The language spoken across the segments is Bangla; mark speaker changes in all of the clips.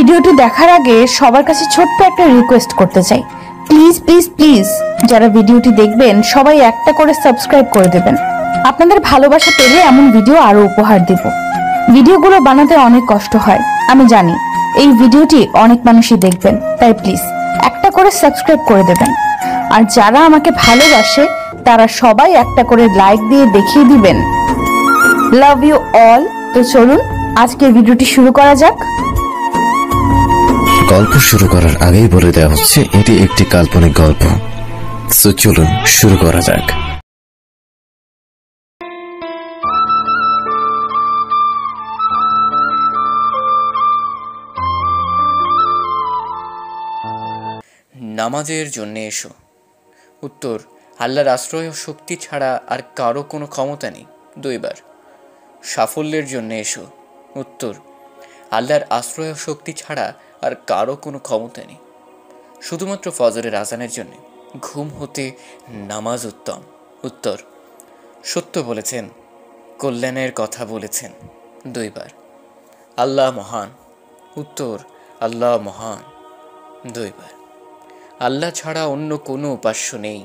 Speaker 1: ভিডিওটি দেখার আগে সবার কাছে ছোট্ট একটা রিকোয়েস্ট করতে চাই, প্লিজ প্লিজ প্লিজ যারা ভিডিওটি দেখবেন সবাই একটা করে সাবস্ক্রাইব করে দেবেন। আপনাদের ভালোবাসা পেলে এমন ভিডিও আরো উপহার দেব। ভিডিওগুলো বানাতে অনেক কষ্ট হয়, আমি জানি। এই ভিডিওটি অনেক মানুষই দেখবেন, তাই প্লিজ একটা করে সাবস্ক্রাইব করে দেবেন। আর যারা আমাকে ভালোবাসে তারা সবাই একটা করে লাইক দিয়ে দেখিয়ে দিবেন লাভ ইউ অল। তো চলুন আজকের ভিডিওটি শুরু করা যাক।
Speaker 2: গল্প শুরু করার আগেই বলে দেওয়া হচ্ছে এটি একটি কাল্পনিক গল্প। তো চলুন শুরু করা যাক।
Speaker 3: নামাজের জন্য এসো। উত্তর, আল্লাহর আশ্রয় ও শক্তি ছাড়া আর কারো কোনো ক্ষমতা নেই। 2 বার। সাফল্যের জন্য এসো। উত্তর, আল্লাহর আশ্রয় ও শক্তি ছাড়া আর কারো কোনো ক্ষমতা নেই। শুধুমাত্র ফজরের আজানের জন্য ঘুম হতে নামাজ উত্তম। উত্তর, সত্য বলেছেন, কল্যাণের কথা বলেছেন। 2 বার। আল্লাহ মহান। উত্তর, আল্লাহ মহান। 2 বার। আল্লাহ ছাড়া অন্য কোনো উপাস্য নেই।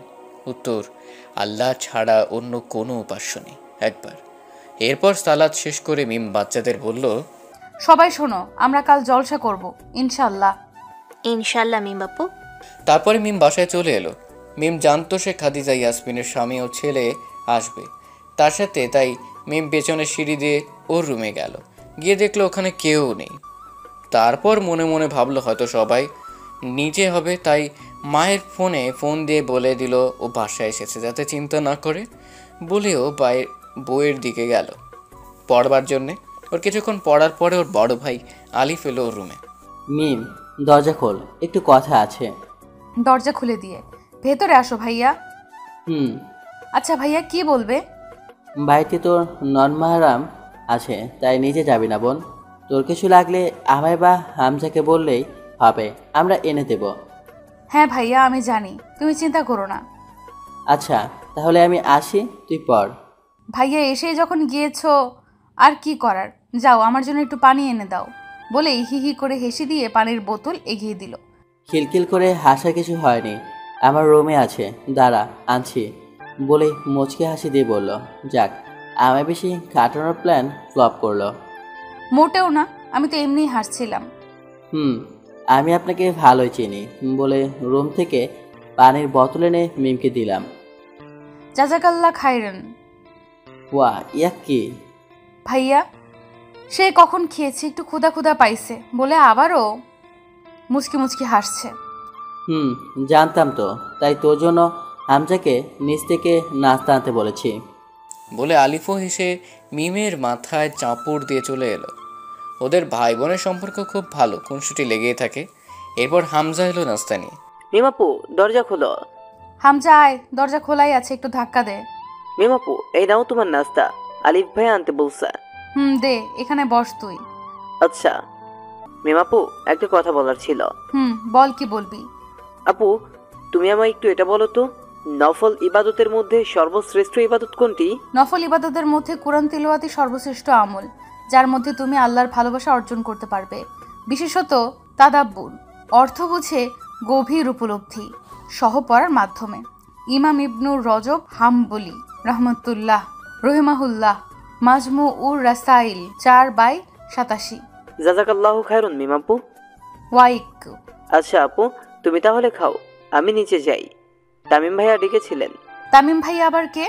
Speaker 3: উত্তর, আল্লাহ ছাড়া অন্য কোনো উপাস্য নেই। 1 বার। এরপর সালাত শেষ করে মিম বাচ্চাদের বলল,
Speaker 1: সবাই শোনো, আমরা কাল জলসা করব ইনশাআল্লাহ।
Speaker 4: ইনশাআল্লাহ মিম বাপু।
Speaker 3: তারপরে মিম বাসায় চলে এলো। মিম জানতো সে খাদিজা ইয়াসমিনের স্বামী ও ছেলে আসবে তার সাথে, তাই মিম পেছনের সিঁড়ি দিয়ে ওর রুমে গেল। গিয়ে দেখলো ওখানে কেউ নেই। তারপর মনে মনে ভাবলো হয়তো সবাই নিচে হবে, তাই মায়ের ফোন দিয়ে বলে দিল ও বাসায় এসেছে যাতে চিন্তা না করে। বলেও বইয়ের দিকে গেল পড়বার জন্যে। ওর কিছুক্ষণ পড়ার পরে ওর বড় ভাই আলিফ এলো ওর রুমে।
Speaker 5: মিম, দরজা খোল, একটু কথা আছে।
Speaker 1: দরজা খুলে দিয়ে ভেতরে আসো ভাইয়া। আচ্ছা ভাইয়া, কি বলবে?
Speaker 5: বাড়িতে তোর নন-মাহরাম আছে, তাই নিচে যাবি না বোন। তোর কিছু লাগলে আমায় বা হামজাকে বললেই হবে, আমরা এনে দেব।
Speaker 1: হ্যাঁ ভাইয়া, আমি জানি, তুমি চিন্তা করো না।
Speaker 5: আচ্ছা তাহলে আমি আসি, তুই পড়।
Speaker 1: ভাইয়া এসেই যখন গিয়েছো আর কি করার, যাও আমার জন্য একটু পানি এনে দাও। বলেই হি হি করে হেসে দিয়ে পানির বোতল এগিয়ে দিল।
Speaker 5: খিলখিল করে হাসার কিছু হয়নি, আমার রুমে আছে, দাঁড়া আনছি। বলে মুচকে হাসি দিয়ে বলল, যাক আমায় বেশি কাটানোর প্ল্যান ফ্লপ করলো।
Speaker 1: মোটেও না, আমি তো এমনিই হাসছিলাম।
Speaker 5: আমি আপনাকে ভালোই চিনি। বলে রুম থেকে পানির বোতল এনে মিমকে দিলাম।
Speaker 1: জাজাকাল্লাহ খাইরান।
Speaker 5: ওয়া, ইয়া কি?
Speaker 1: ভাইয়া সে কখন খেয়েছে, একটু ক্ষুধা ক্ষুধা পাইছে বলে আবারও মুচকি মুচকি হাসছে।
Speaker 5: জানতাম তো, তাই তোর জন্য হামজাকে নিচ থেকে নাস্তা আনতে বলেছি।
Speaker 3: বলে আলিফও হেসে মিমের মাথায় চাপড় দিয়ে চলে এলো। ওদের ভাই বোনের সম্পর্ক খুব ভালো, খুনসুটি লেগেই থাকে। এরপর হামজা এলো নাস্তা নিয়ে।
Speaker 6: মিমাপু, দরজা খোলো।
Speaker 1: হামজা আয়, দরজা খোলাই আছে, একটু ধাক্কা দে।
Speaker 6: মিমাপু, এই নাও তোমার নাস্তা, আলিফ ভাই আনতে বলছে।
Speaker 1: দে, এখানে বস তুই।
Speaker 6: আচ্ছা মিমাপু, একটা কথা বলার ছিল।
Speaker 1: বল, কি বলবি?
Speaker 6: আপু, তুমি আমায় একটু এটা বলো তো, নফল ইবাদতের মধ্যে সর্বশ্রেষ্ঠ ইবাদত কোনটি?
Speaker 1: নফল ইবাদতের মধ্যে কোরআন তিলাওয়াতই সর্বশ্রেষ্ঠ আমল, যার মধ্যে তুমি আল্লাহর ভালোবাসা অর্জন করতে পারবে। বিশেষত তাদাব্বুর, অর্থ বুঝে গভীর উপলব্ধি সহ পড়ার মাধ্যমে। ইমাম ইবনুর রজব হাম্বলি রহমতুল্লাহ রহিমাহুল্লাহ, মাজমুউর রাসাইল 4/87।
Speaker 6: জাযাকাল্লাহু খায়রুন মিমাপু।
Speaker 1: ওয়াইক।
Speaker 6: আচ্ছা আপু, তুমি তাহলে খাও, আমি নিচে যাই। তামিম ভাইয়া ডেকেছিলেন।
Speaker 1: তামিম ভাইয়া আবার কে?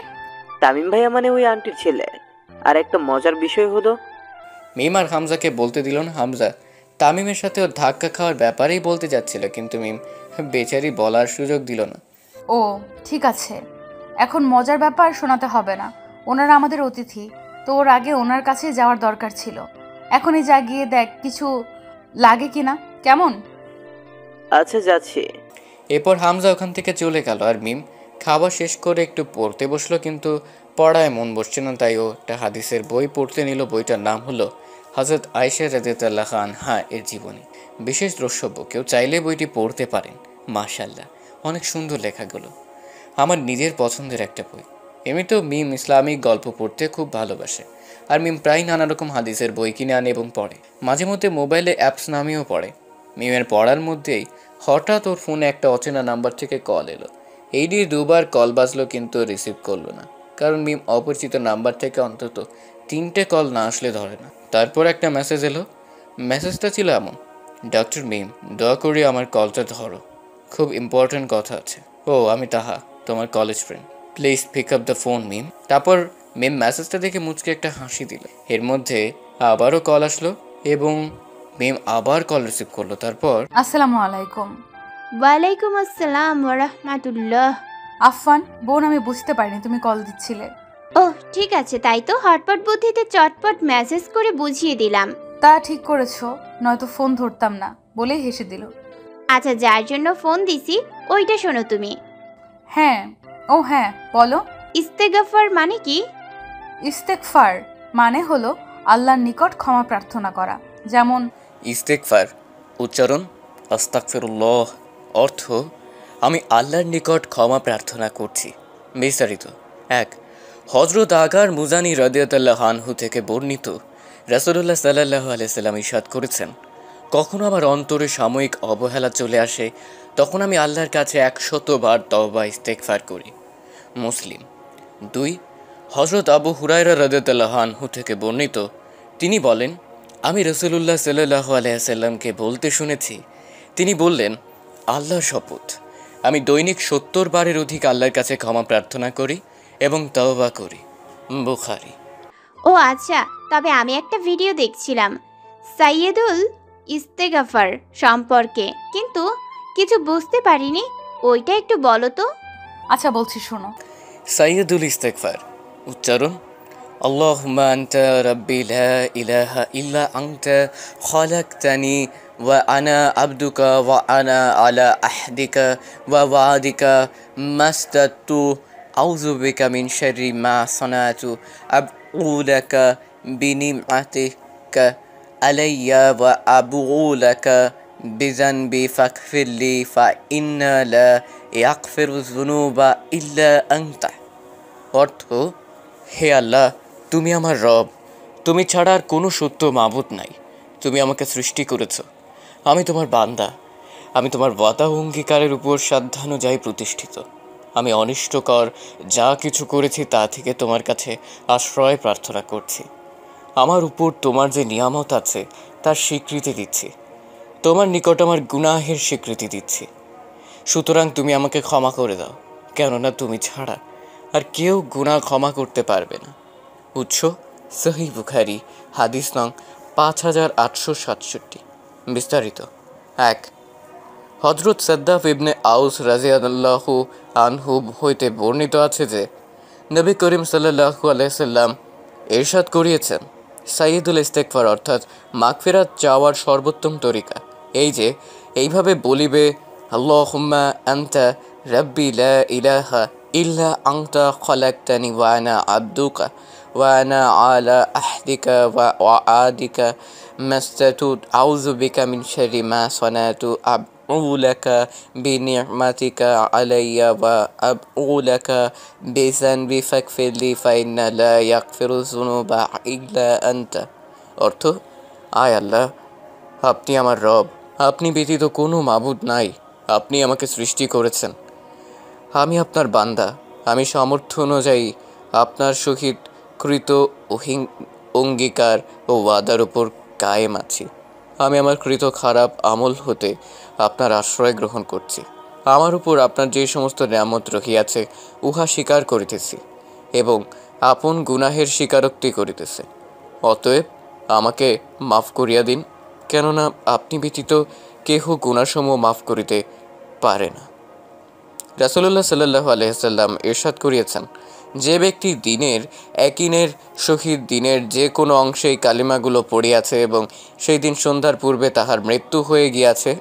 Speaker 6: তামিম ভাইয়া মানে ওই আন্টির ছেলে। আর একটা মজার বিষয় হলো,
Speaker 3: মিম আর হামজাকে বলতে দিল না। হামজা তামিমের সাথে ওর ধাক্কা খাওয়ার ব্যাপারেই বলতে যাচ্ছিল, কিন্তু মিম বেচারি বলার সুযোগ দিল না।
Speaker 1: ও ঠিক আছে, এখন মজার ব্যাপার শোনাতে হবে না, ওনারা আমাদের অতিথি, তো ওর আগে ওনার কাছে যাওয়ার দরকার ছিল। এখনই যা গিয়ে দেখ কিছু লাগে কিনা, কেমন?
Speaker 6: আচ্ছা যাচ্ছি।
Speaker 3: এরপর হামজা ওখান থেকে চলে গেল আর মিম খাবার শেষ করে একটু পড়তে বসলো, কিন্তু পড়ায় মন বসছে না, তাই ও একটা হাদিসের বই পড়তে নিল। বইটার নাম হলো হযরত আয়েশা রাদিয়াল্লাহু আনহা এর জীবনী। বিশেষ দ্রষ্টব্য, কেউ চাইলে বইটি পড়তে পারেন। মাশাআল্লাহ, অনেক সুন্দর লেখাগুলো, আমার নিজের পছন্দের একটা বই। এমনিতেও মিম ইসলামিক গল্প পড়তে খুব ভালোবাসে। আর মিম প্রায় নানা রকম হাদিসের বই কিনে আনে এবং পড়ে। মাঝে মধ্যে মোবাইলে অ্যাপস নামিয়েও পড়ে। মিমের পড়ার মধ্যেই হঠাৎ ওর ফোনে একটা অচেনা নাম্বার থেকে কল এলো। এই দিয়ে দুবার কল বাজলো কিন্তু রিসিভ করলো না, কারণ মিম অপরিচিত নাম্বার থেকে অন্তত 3টে কল না আসলে ধরে না। তারপর একটা মেসেজ এলো। মেসেজটা ছিল এমন: ডক্টর মিম, দয়া করে আমার কলটা ধরো, খুব ইম্পর্ট্যান্ট কথা আছে। ও আমি তাহা, তোমার college friend, please pick up the phone Mim. তারপর মিম মেসেজটা দেখে মুচকে একটা হাসি দিল। এর মধ্যে আবারও কল আসলো এবং মিম আবার কল রিসিভ করলো। তারপর
Speaker 1: আসসালামু আলাইকুম।
Speaker 4: ওয়ালাইকুম আসসালাম ওরহমাতুল্লাহ।
Speaker 1: আফফান বোন, আমি বুঝতে পারিনি তুমি কল দিচ্ছিলে।
Speaker 4: ওহ ঠিক আছে, তাই তো হটপট বুদ্ধিতে চটপট মেসেজ করে বুঝিয়ে দিলাম।
Speaker 1: তা ঠিক করেছো, নয়তো ফোন ধরতাম না বলেই হেসে দিল।
Speaker 4: আচ্ছা, যার জন্য ফোন দিছি ওইটা শোনো তুমি।
Speaker 1: হ্যাঁ, ও হ্যাঁ বলো।
Speaker 4: ইস্তেগফার মানে কি?
Speaker 1: ইস্তেগফার মানে হলো আল্লাহর নিকট ক্ষমা প্রার্থনা করা। যেমন
Speaker 3: ইস্তেগফার উচ্চারণ আস্তাগফিরুল্লাহ, অর্থ আমি আল্লাহর নিকট ক্ষমা প্রার্থনা করছি। বিস্তারিত: 1, হযরত আগার মুজানি রাদিয়াল্লাহু আনহু থেকে বর্ণিত, রাসূলুল্লাহ সাল্লাল্লাহু আলাইহি সাল্লাম ইরশাদ করেছেন, কখনো আমার অন্তরে সাময়িক অবহেলা চলে আসে, তখন আমি আল্লাহর কাছে 100 বার তওবা ইস্তেগফার করি। মুসলিম। 2, হযরত আবু হুরায়রা রাদিয়াল্লাহু আনহু থেকে বর্ণিত, তিনি বলেন, আমি রাসূলুল্লাহ সাল্লাল্লাহু আলাইহি সাল্লামকে বলতে শুনেছি, তিনি বললেন, আল্লাহর শপথ, আমি দৈনিক 70 বারের অধিক আল্লাহর কাছে ক্ষমা প্রার্থনা করি এবং তওবা করি। বুখারী।
Speaker 4: ও আচ্ছা, তবে আমি একটা ভিডিও দেখছিলাম সাইয়্যিদুল ইস্তেগফার সম্পর্কে, কিন্তু কিছু বুঝতে পারিনি, ওইটা একটু বলো তো।
Speaker 1: আচ্ছা বলছি শোনো।
Speaker 3: সাইয়্যিদুল ইস্তেগফার উচ্চারণ আল্লাহুম্মা আনতা রাব্বি লা ইলাহা ইল্লা আনতা খালাকতানি ওয়া আনা আবদুকা ওয়া আনা আলা আহদিকা ওয়া ওয়াদিকা মাস্তাতু আউযু বিকা মিন শাররি মা সানাতু আবউ লাকা বিনিমাতিকা আলাইয়া ওয়া আবউ লাকা বিযানবি ফাগফিরলি ফা ইন্না লা ইয়াগফিরুয যুনুবা ইল্লা আনতা। অর্থ, হে আল্লাহ, তুমি আমার রব, তুমি ছাড়া আর কোনো সত্য মাবুদ নাই, তুমি আমাকে সৃষ্টি করেছ, আমি তোমার বান্দা, আমি তোমার ওয়াদা অঙ্গীকারের উপর সাধ্যানুযায়ী প্রতিষ্ঠিত, আমি অনিষ্টকর যা কিছু করেছি তা থেকে তোমার কাছে আশ্রয় প্রার্থনা করছি, আমার উপর তোমার যে নিয়ামত আছে তার স্বীকৃতি দিচ্ছি, তোমার নিকট আমার গুনাহের স্বীকৃতি দিচ্ছি, সুতরাং তুমি আমাকে ক্ষমা করে দাও, কেননা তুমি ছাড়া আর কেউ গুনাহ ক্ষমা করতে পারবে না। উৎস সহিহ বুখারী, হাদিস নং 5867। বিস্তারিত: 1, হযরত সাদ্দাফ ইবনে আউস রাদিয়াল্লাহু আনহু হইতে বর্ণিত আছে যে, নবী করিম সাল্লাল্লাহু আলাইহি সাল্লাম ইরশাদ করিয়েছেন, সাইয়্যিদুল ইস্তেগফার অর্থাৎ মাগফিরাত চাওয়ার সর্বোত্তম তরিকা এই যে, এইভাবে বলিবে, আল্লাহুম্মা আনতা রাব্বি লা ইলাহা ইল্লা আনতা খালাকতানি ওয়া আনা আবদুকা ওয়া আনা আলা আহদিকা ওয়া ওয়াদিকা মাস্তাতু আউযু বিকা মিন শাররি মা সানাতু আবউ লাকা বিনিমাতিকা আলাইয়া ওয়া আবউ লাকা বিযানবি ফাগফিরলি ফা ইন্না লা ইয়াগফিরুয যুনুবা ইল্লা আনতা। অর্থ, আয় আল্লাহ, আপনি আমার রব, আপনি ব্যতীত কোনো মাবুদ নাই, আপনি আমাকে সৃষ্টি করেছেন, আমি আপনার বান্দা, আমি সামর্থ্য অনুযায়ী আপনার সহিত কৃত অঙ্গীকার ও ওয়াদার উপর কায়েম আছি, আমি আমার কৃত খারাপ আমল হতে আপনার আশ্রয় গ্রহণ করছি, আমার উপর আপনার যে সমস্ত নিয়ামত রহিয়াছে উহা স্বীকার করিতেছি এবং আপন গুনাহের স্বীকারোক্তি করিতেছে, অতএব আমাকে মাফ করিয়া দিন, কেননা আপনি ব্যতীত কেহ গুনাহসমূহ মাফ করিতে পারে না। রাসূলুল্লাহ সাল্লাল্লাহু আলাইহি সাল্লাম ইরশাদ করিয়েছেন, যে ব্যক্তি দিনের একিনের সহিত দিনের যে কোনো অংশেই কালিমাগুলো পড়িয়াছে এবং সেই দিন সন্ধ্যার পূর্বে তাহার মৃত্যু হয়ে গিয়াছে,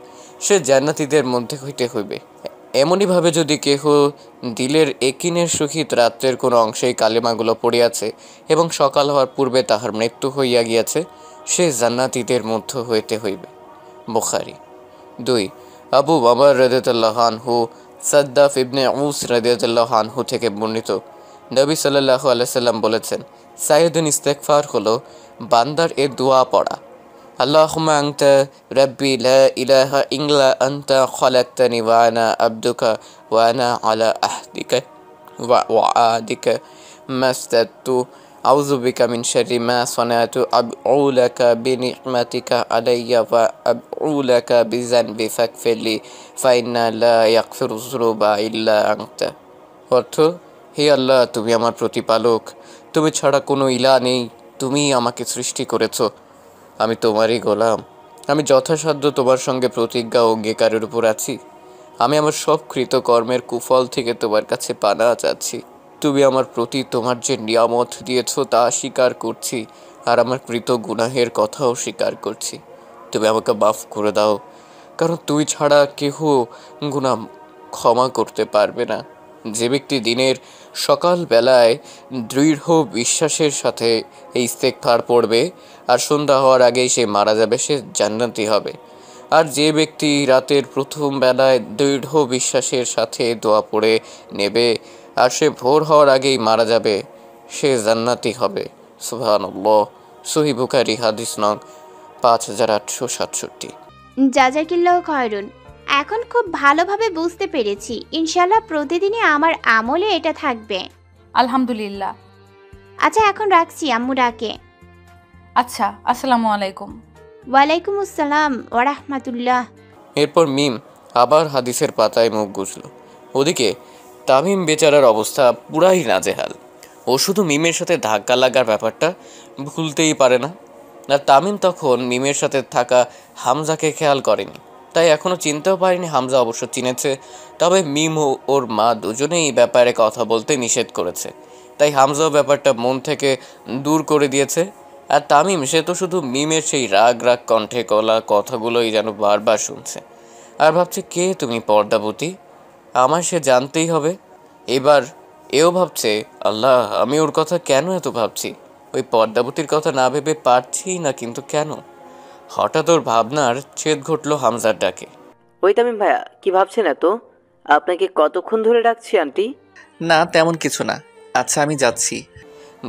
Speaker 3: সে জান্নাতীদের মধ্যে হইতে হইবে। এমনিভাবে যদি কেহ দিলের একিনের সহিত রাত্রের কোনো অংশেই কালিমাগুলো পড়িয়াছে এবং সকাল হওয়ার পূর্বে তাহার মৃত্যু হইয়া গিয়াছে, সে জান্নাতীদের মধ্য হইতে হইবে। বুখারী। 2, আবু বাবার রাদিয়াল্লাহু আনহু সাদ্দাফ ইবনে আউস রাদিয়াল্লাহু আনহু থেকে বর্ণিত, নবী সাল্লাল্লাহু আলাইহি সাল্লাম বলেছেন, সাইয়েদুন ইস্তেগফার হলো বান্দার এ দোয়া পড়া। আল্লাহুম্মা আনতা রাব্বি লা ইলাহা ইল্লা আনতা খালাকতানি ওয়া আনা আবদুকা ওয়া আনা আলা আহদিকা ওয়া ওয়াদিকা মাস্তাতু আউযু বিকা মিন শাররি মা সানাতু আবউ লাকা বিনি'মাতিকা আলাইয়া ওয়া আবউ লাকা বিযানবি ফাগফিরলি ফাইন্না লা ইয়াগফিরুয যুনুবা ইল্লা আনতা। অর্থ, হে আল্লাহ, তুমি আমার প্রতিপালক, তুমি ছাড়া কোনো ইলাহ নেই, তুমিই আমাকে সৃষ্টি করেছ, আমি তোমারই গোলাম, আমি যথাসাধ্য তোমার সঙ্গে প্রতিজ্ঞা ও অঙ্গীকারের উপর আছি, আমি আমার সব কৃতকর্মের কুফল থেকে তোমার কাছে পানা চাচ্ছি, তুমি আমার প্রতি তোমার যে নিয়ামত দিয়েছ তা স্বীকার করছি, আর আমার কৃত গুনাহের কথাও স্বীকার করছি, তুমি আমাকে মাফ করে দাও, কারণ তুই ছাড়া কেহ গুনাহ ক্ষমা করতে পারবে না। যে ব্যক্তি দিনের সকালবেলায় দৃঢ় বিশ্বাসের সাথে এই ইস্তেগফার পড়বে আর সন্ধ্যা হওয়ার আগেই সে মারা যাবে, সে জান্নাতি হবে। আর যে ব্যক্তি রাতের প্রথম বেলায় দৃঢ় বিশ্বাসের সাথে দোয়া পড়ে নেবে আর সে ভোর হওয়ার আগেই মারা যাবে, সে জান্নাতি হবে। সুবহানাল্লাহ। সহিহ বুখারী হাদিস নং 5867।
Speaker 4: জাজাকিল্লাহ খয়রুন। এখন খুব ভালোভাবে বুঝতে পেরেছি। ইনশাল্লাহ প্রতিদিনই আমার আমলে এটা থাকবে।
Speaker 1: আলহামদুলিল্লাহ।
Speaker 4: আচ্ছা, এখন রাখছি, আম্মু ডাকে।
Speaker 1: আচ্ছা, আসসালামু আলাইকুম।
Speaker 4: ওয়ালাইকুম আসসালাম ওয়া রাহমাতুল্লাহ।
Speaker 3: এরপর মিম আবার হাদিসের পাতায় মুখ গুজল। ওদিকে তামিম বেচারার অবস্থা পুরাই নাজেহাল। ও শুধু মিমের সাথে ধাক্কা লাগার ব্যাপারটা ভুলতেই পারে না। আর তামিম তখন মিমের সাথে থাকা হামজাকে খেয়াল করেনি, তাই এখনও চিনতেও পারেনি। হামজা অবশ্য চিনেছে, তবে মিম ও ওর মা দুজনেই এই ব্যাপারে কথা বলতে নিষেধ করেছে, তাই হামজাও ব্যাপারটা মন থেকে দূর করে দিয়েছে। আর তামিম, সে তো শুধু মিমের সেই রাগ রাগ কণ্ঠে কলা কথাগুলোই যেন বারবার শুনছে আর ভাবছে, কে তুমি পর্দাবতী, আমার সে জানতেই হবে। এবার এও ভাবছে, আল্লাহ, আমি ওর কথা কেন এত ভাবছি, ওই পর্দাবতীর কথা না ভেবে পারছি না, কিন্তু কেন? হঠাৎ ওর ভাবনার ছেদ ঘটল হামজার ডাকে।
Speaker 6: ওই তামিম ভাইয়া, কি ভাবছেন এত? আপনাকে কতক্ষণ ধরে ডাকছি আন্টি?
Speaker 3: না, তেমন কিছু না। আচ্ছা, আমি যাচ্ছি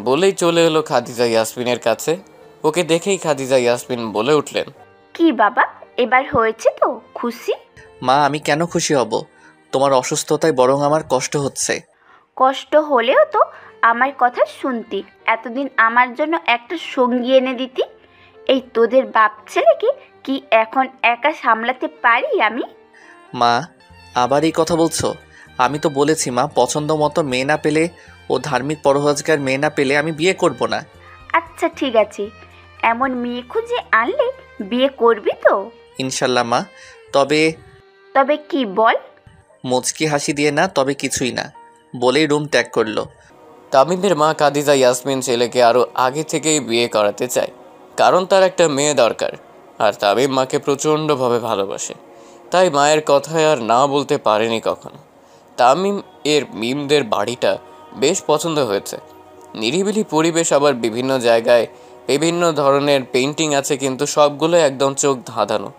Speaker 3: বলেই চলে এলো খাদিজা ইয়াসমিনের কাছে। ওকে দেখেই খাদিজা ইয়াসমিন বলে উঠলেন,
Speaker 7: কি বাবা, এবার হয়েছে তো খুশি?
Speaker 8: মা, আমি কেন খুশি হব? তোমার অসুস্থতায় বরং আমার কষ্ট হচ্ছে।
Speaker 7: কষ্ট হলেও তো আমার কথা শুনতি, এতদিন আমার জন্য একটা সঙ্গী এনে দিতি। এই তোদের বাপ ছেলেকে কি এখন একা সামলাতে পারি আমি?
Speaker 8: মা, আবার এই কথা বলছো? আমি তো বলেছি মা, পছন্দ মতো মেয়ে না পেলে ও ধার্মিক পরহেজগার মেয়ে না পেলে আমি বিয়ে করব না।
Speaker 7: আচ্ছা ঠিক আছে, এমন মেয়ে খুঁজে আনলে বিয়ে করবি তো?
Speaker 8: ইনশাল্লাহ মা। তবে
Speaker 7: তবে কি বল?
Speaker 8: মুচকি হাসি দিয়ে না, তবে কিছুই না বলেই রুম ত্যাগ করলো।
Speaker 3: তামিমের মা খাদিজা ইয়াসমিন ছেলেকে আরও আগে থেকেই বিয়ে করাতে চায়, কারণ তার একটা মেয়ে দরকার। আর তামিম মাকে প্রচণ্ডভাবে ভালোবাসে, তাই মায়ের কথায় আর না বলতে পারেনি কখনো। তামিম এর মিমদের বাড়িটা বেশ পছন্দ হয়েছে। নিরিবিলি পরিবেশ, আবার বিভিন্ন জায়গায় বিভিন্ন ধরনের পেইন্টিং আছে, কিন্তু সবগুলো একদম চোখ ধাঁধানো।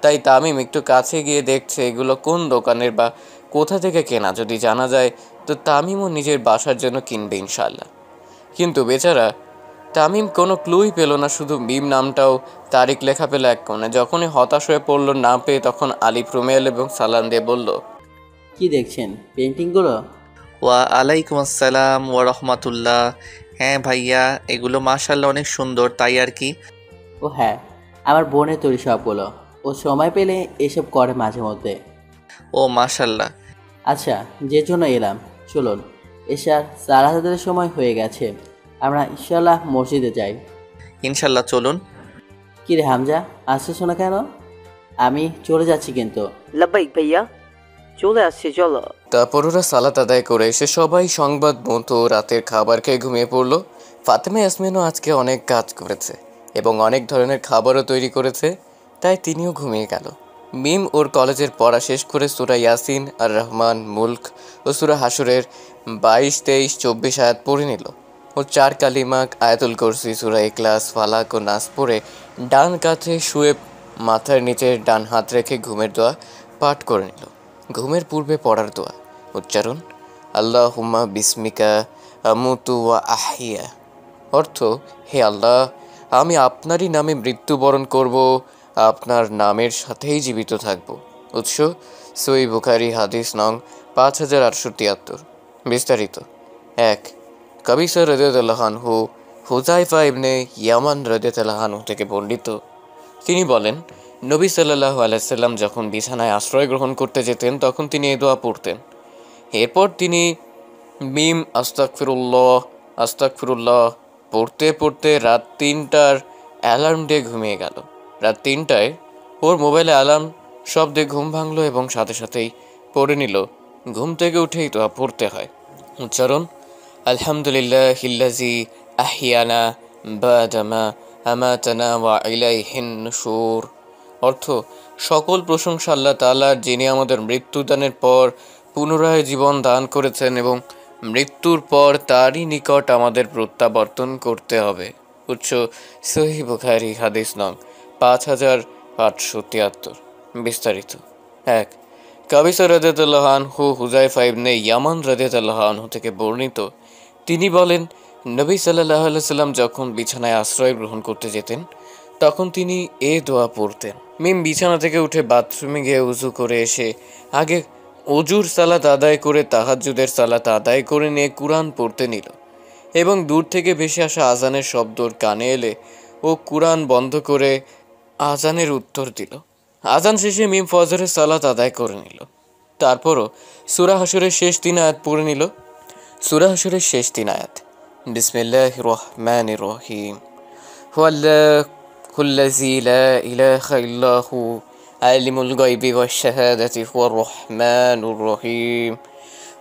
Speaker 3: তাই তামিম একটু কাছে গিয়ে দেখছে এগুলো কোন দোকানের বা কোথা থেকে কেনা। যদি জানা যায় তো তামিমও নিজের বাসার জন্য কিনবে ইনশাল্লাহ। কিন্তু বেচারা তামিম কোনো ক্লুই পেল না, শুধু মিম নামটাও তারিখ লেখা পেল এক কোণে। যখনই হতাশ হয়ে পড়ল না পেয়ে, তখন আলিফ রুমেল এবং সালাম দিয়ে বলল,
Speaker 5: কি দেখছেন, পেন্টিংগুলো?
Speaker 8: ওয়া আলাইকুম আসসালাম ওয়া রহমাতুল্লাহ। হ্যাঁ ভাইয়া, এগুলো মাশাআল্লাহ অনেক সুন্দর, তাই আর কি।
Speaker 5: ও হ্যাঁ, আমার বোনের তৈরি সবগুলো। ও সময় পেলে এসব করে মাঝে মধ্যে।
Speaker 8: ও মাশাআল্লাহ।
Speaker 5: আচ্ছা, যে জন্য এলাম, চলুন। এশার সালাতের সময় হয়ে গেছে, আমরা ইনশাল্লাহ মসজিদে যাই।
Speaker 8: ইনশাল্লাহ, চলুন।
Speaker 5: কি রে হামজা, আসছিস না কেন? আমি চলে যাচ্ছি কিন্তু।
Speaker 6: লাব্বাইক ভাইয়া, চলে আসছে, চলো।
Speaker 3: তারপর ওরা সালাত আদায় করে এসে সবাই সংবাদ মতো রাতের খাবার খেয়ে ঘুমিয়ে পড়লো। ফাতেমা ইয়াসমিনও আজকে অনেক কাজ করেছে এবং অনেক ধরনের খাবারও তৈরি করেছে, তাই তিনিও ঘুমিয়ে গেল। মিম ওর কলেজের পড়া শেষ করে সূরা ইয়াসিন, আর রহমান, মুলক ও সূরা হাসুরের 22, 23, 24 আয়াত পড়ে নিল। ও 4 কালিমাক, আয়াতুল কুরসি, সূরা ইখলাস, ফালাক ও নাস পড়ে ডান কাঁধে শুয়ে মাথার নিচে ডান হাত রেখে ঘুমের দোয়া পাঠ করে নিল। ঘুমের পূর্বে পড়ার দোয়া উচ্চারণ: আল্লাহুম্মা বিসমিকা আমুতু ওয়া আহিয়া অর্থ, হে আল্লাহ, আমি আপনারই নামে মৃত্যুবরণ করব, আপনার নামের সাথেই জীবিত থাকব। উৎস সহিহ বুখারী হাদিস নং 5873। বিস্তারিত 1। কবিসা রাদিয়াল্লাহু আনহু হুযায়ফা ইবনে ইয়ামান রাদিয়াল্লাহু আনহু থেকে বর্ণিত, তিনি বলেন, নবী সাল্লাল্লাহু আলাইহি সাল্লাম যখন বিছানায় আশ্রয় গ্রহণ করতে যেতেন তখন তিনি এই দোয়া পড়তেন। এরপর তিনি মিম আস্তাগফিরুল্লাহ আস্তাগফিরুল্লাহ পড়তে পড়তে রাত 3টার অ্যালার্ম দিয়ে ঘুমিয়ে গেল। রাত 3টায় ওর মোবাইলে অ্যালার্ম শব্দে ঘুম ভাঙল এবং সাথে সাথেই পড়ে নিল। ঘুম থেকে উঠেই দোয়া পড়তে হয়। উচ্চারণ: আলহামদুলিল্লাহিল্লাযী আহিয়ানা বাদামা আমাতানা ওয়া ইলাইহিন নুশুর। অর্থ: সকল প্রশংসা আল্লাহ তাআলার, যিনি আমাদের মৃত্যুদানের পর পুনরায় জীবন দান করেছেন এবং মৃত্যুর পর তারই নিকট আমাদের প্রত্যাবর্তন করতে হবে। উৎস সহিহ বুখারী হাদিস নং 5873। বিস্তারিত 1। কাবিসা রাদিয়াল্লাহু আনহু হুযায়ফা ইবনে ইয়ামান রাদিয়াল্লাহু আনহু থেকে বর্ণিত, তিনি বলেন, নবী সাল্লাল্লাহু আলাইহি সাল্লাম যখন বিছানায় আশ্রয় গ্রহণ করতে যেতেন তখন তিনি এ দোয়া পড়তেন। মিম বিছানা থেকে উঠে বাথরুমে গিয়ে উযু করে এসে আগে অজুর সালাত আদায় করে তাহাজ্জুদের সালাত আদায় করে নিয়ে কুরআন পড়তে নিল এবং দূর থেকে ভেসে আসা আজানের শব্দ কানে এলে ও কুরআন বন্ধ করে আজানের উত্তর দিল। আজান শেষে মিম ফজরের সালাত আদায় করে নিল। তারপরও সূরা হাশরের শেষ 3 আয়াত পড়ে নিল। সূরা হাশরের শেষ 3 আয়াত: বিসমিল্লাহির রহমানির রহিম, হুয়াল্লাযী লা ইলাহা ইল্লাহু আলিমুল গায়বি ওয়াশ শাহাদাতি হুয়ার রহমানুর রহিম,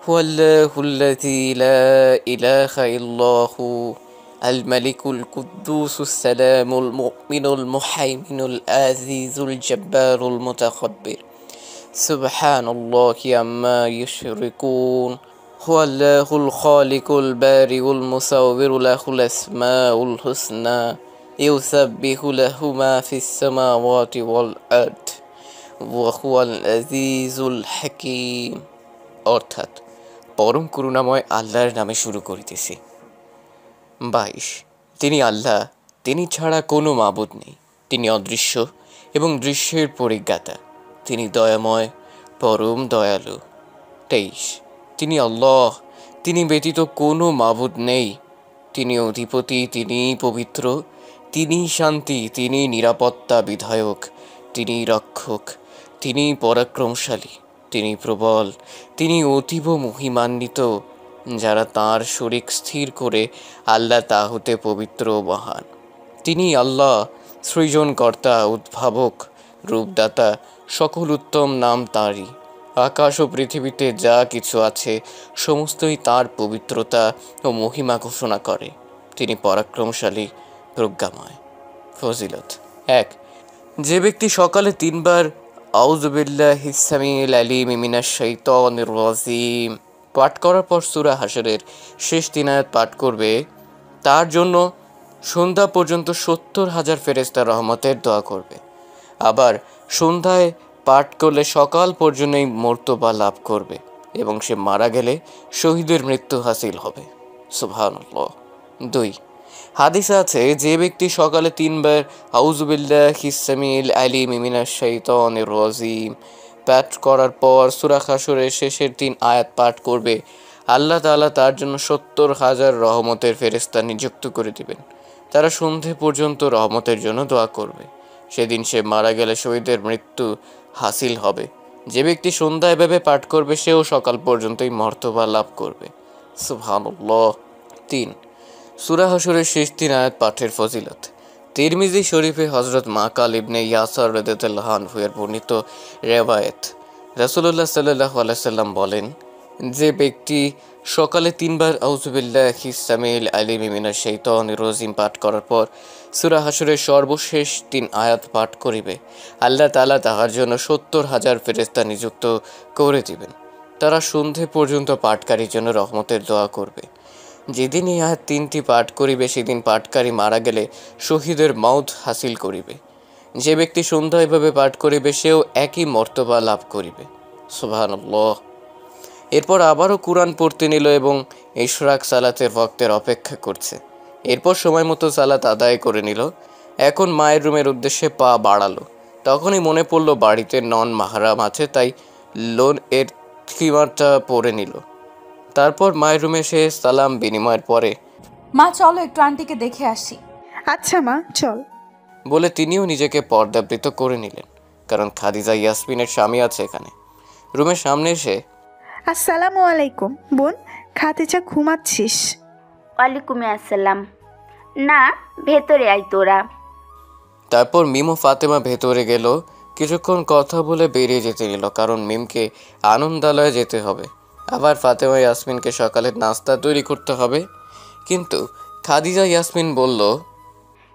Speaker 3: হুয়াল্লাযী লা ইলাহা ইল্লাহু আল মালিকুল কুদ্দুসুস সালামুল মুমিনুল মুহাইমিনুল আজিজুল জব্বারুল মুতাকাব্বির, সুবহানাল্লাহি আম্মা ইউশরিকুন, হুয়াল্লাহুল খালিকুল বারিউল মুসাওবিরু লাহুল আসমাউল হুসনা, ইউসাব্বিহু লাহু মা ফিস সামাওয়াতি ওয়াল আরদ ওয়া হুয়াল আজিজুল হাকীম। অর্থাৎ, পরম করুণাময় আল্লাহর নামে শুরু করিতেছি। 22। তিনি আল্লাহ, তিনি ছাড়া কোনো মাবুদ নেই। তিনি অদৃশ্য এবং দৃশ্যের পরিজ্ঞাতা। তিনি দয়াময়, পরম দয়ালু। 23। তিনি আল্লাহ, তিনি ব্যতীত কোনো মাবুদ নেই। তিনি অধিপতি, তিনি পবিত্র, তিনি শান্তি, তিনি নিরাপত্তা বিধায়ক, তিনি রক্ষক, তিনি পরাক্রমশালী, তিনি প্রবল, তিনি অতীব মহিমান্বিত। যারা তাঁর শরীক স্থির করে আল্লাহ তা হতে পবিত্র ও মহান। তিনি আল্লাহ, সৃজনকর্তা, উদ্ভাবক, রূপদাতা, সকল উত্তম নাম তাঁরই। আকাশ ও পৃথিবীতে যা কিছু আছে সমস্তই তাঁর পবিত্রতা ও মহিমা ঘোষণা করে। তিনি পরাক্রমশালী, প্রজ্ঞাময়। ফজিলত: 1। যে ব্যক্তি সকালে 3 বার আউযু বিল্লাহিস সামিউল আলিম মিনাশ শাইতানির রাজিম পাঠ করার পর সূরা হাশরের শেষ 3 আয়াত পাঠ করবে, তার জন্য সন্ধ্যা পর্যন্ত 70,000 ফেরেশতা রহমতের দোয়া করবে। আবার সন্ধ্যায় পাঠ করলে সকাল পর্যন্তই মর্তবা লাভ করবে এবং সে মারা গেলে শহীদের মৃত্যু হাসিল হবে। সুবহানাল্লাহ। 2। হাদিসে আছে, যে ব্যক্তি সকালে 3 বার আউযু বিল্লাহিস সামিউল আলিম মিনাশ শাইতানির রাজিম পাঠ করার পর সূরা হাশরের শেষের 3 আয়াত পাঠ করবে, আল্লাহ তাআলা তার জন্য 70,000 রহমতের ফেরেশতা নিযুক্ত করে দিবেন। তারা সন্ধে পর্যন্ত রহমতের জন্য দোয়া করবে। সেদিন সে মারা গেলে শহীদের মৃত্যু হাসিল হবে। যে ব্যক্তি সন্ধ্যায় এভাবে পাঠ করবে সেও সকাল পর্যন্তই মর্তবা লাভ করবে। সুবহানাল্লাহ। 3। সূরা হাশরের শেষ 3 আয়াত পাঠের ফজিলত: তিরমিজি শরীফে হযরত মাকাল ইবনে ইয়াসার রাদিয়াল্লাহু আনহু এর বর্ণিত রিওয়ায়াত, রাসূলুল্লাহ সাল্লাল্লাহু আলাইহি সাল্লাম বলেন, যে ব্যক্তি সকালে 3 বার আউযু বিল্লাহিস সামিউল আলিম মিনাশ শাইতানির রাজিম পাঠ করার পর সূরা হাশরের সর্বশেষ 3 আয়াত পাঠ করিবে, আল্লাহ তাআলা তাহার জন্য 70,000 ফেরেশতা নিযুক্ত করে দিবেন। তারা সন্ধে পর্যন্ত পাঠকারীর জন্য রহমতের দোয়া করবে। যেদিন এই আয়াত 3টি পাঠ করিবে সেদিন পাঠকারী মারা গেলে শহীদের মাউত হাসিল করিবে। যে ব্যক্তি সন্ধ্যা এভাবে পাঠ করিবে সেও একই মর্তবা লাভ করিবে। সুবহানাল্লাহ। এরপর আবারও কুরআন পড়তে নিল এবং ইশরাক সালাতের ওয়াক্তের অপেক্ষা করছে। এরপর সময় মতো সালাত আদায় করে নিল। এখন মায়ের রুমের উদ্দেশ্যে পা বাড়ালো। তখনই মনে পড়লো বাড়িতে নন মাহরাম আছে, তাই লোন এর খিমারটা পরে নিল। তারপর মায়ের রুমে এসে সালাম বিনিময়ের পরে
Speaker 1: মা চলো একটু আন্টিকে দেখে আসি।
Speaker 9: আচ্ছা মা, চল।
Speaker 3: বলে তিনিও নিজেকে পর্দাবৃত করে নিলেন, কারণ খাদিজা ইয়াসমিনের স্বামী আছে এখানে। রুমের সামনে এসে
Speaker 9: আসসালামু আলাইকুম বোন, খাদিজা ঘুমাচ্ছিস?
Speaker 7: ওয়ালাইকুম আসসালাম। না, ভেতরে আয় তোরা।
Speaker 3: তারপর মিম ও ফাতেমা ভেতরে গেল। কিছুক্ষণ কথা বলে বেরিয়ে যেতে নিল, কারণ মিমকে আনন্দালয়ে যেতে হবে। আবার ফাতেমা ইয়াসমিনকে সকালের নাস্তা তৈরি করতে হবে। কিন্তু খাদিজা ইয়াসমিন বলল,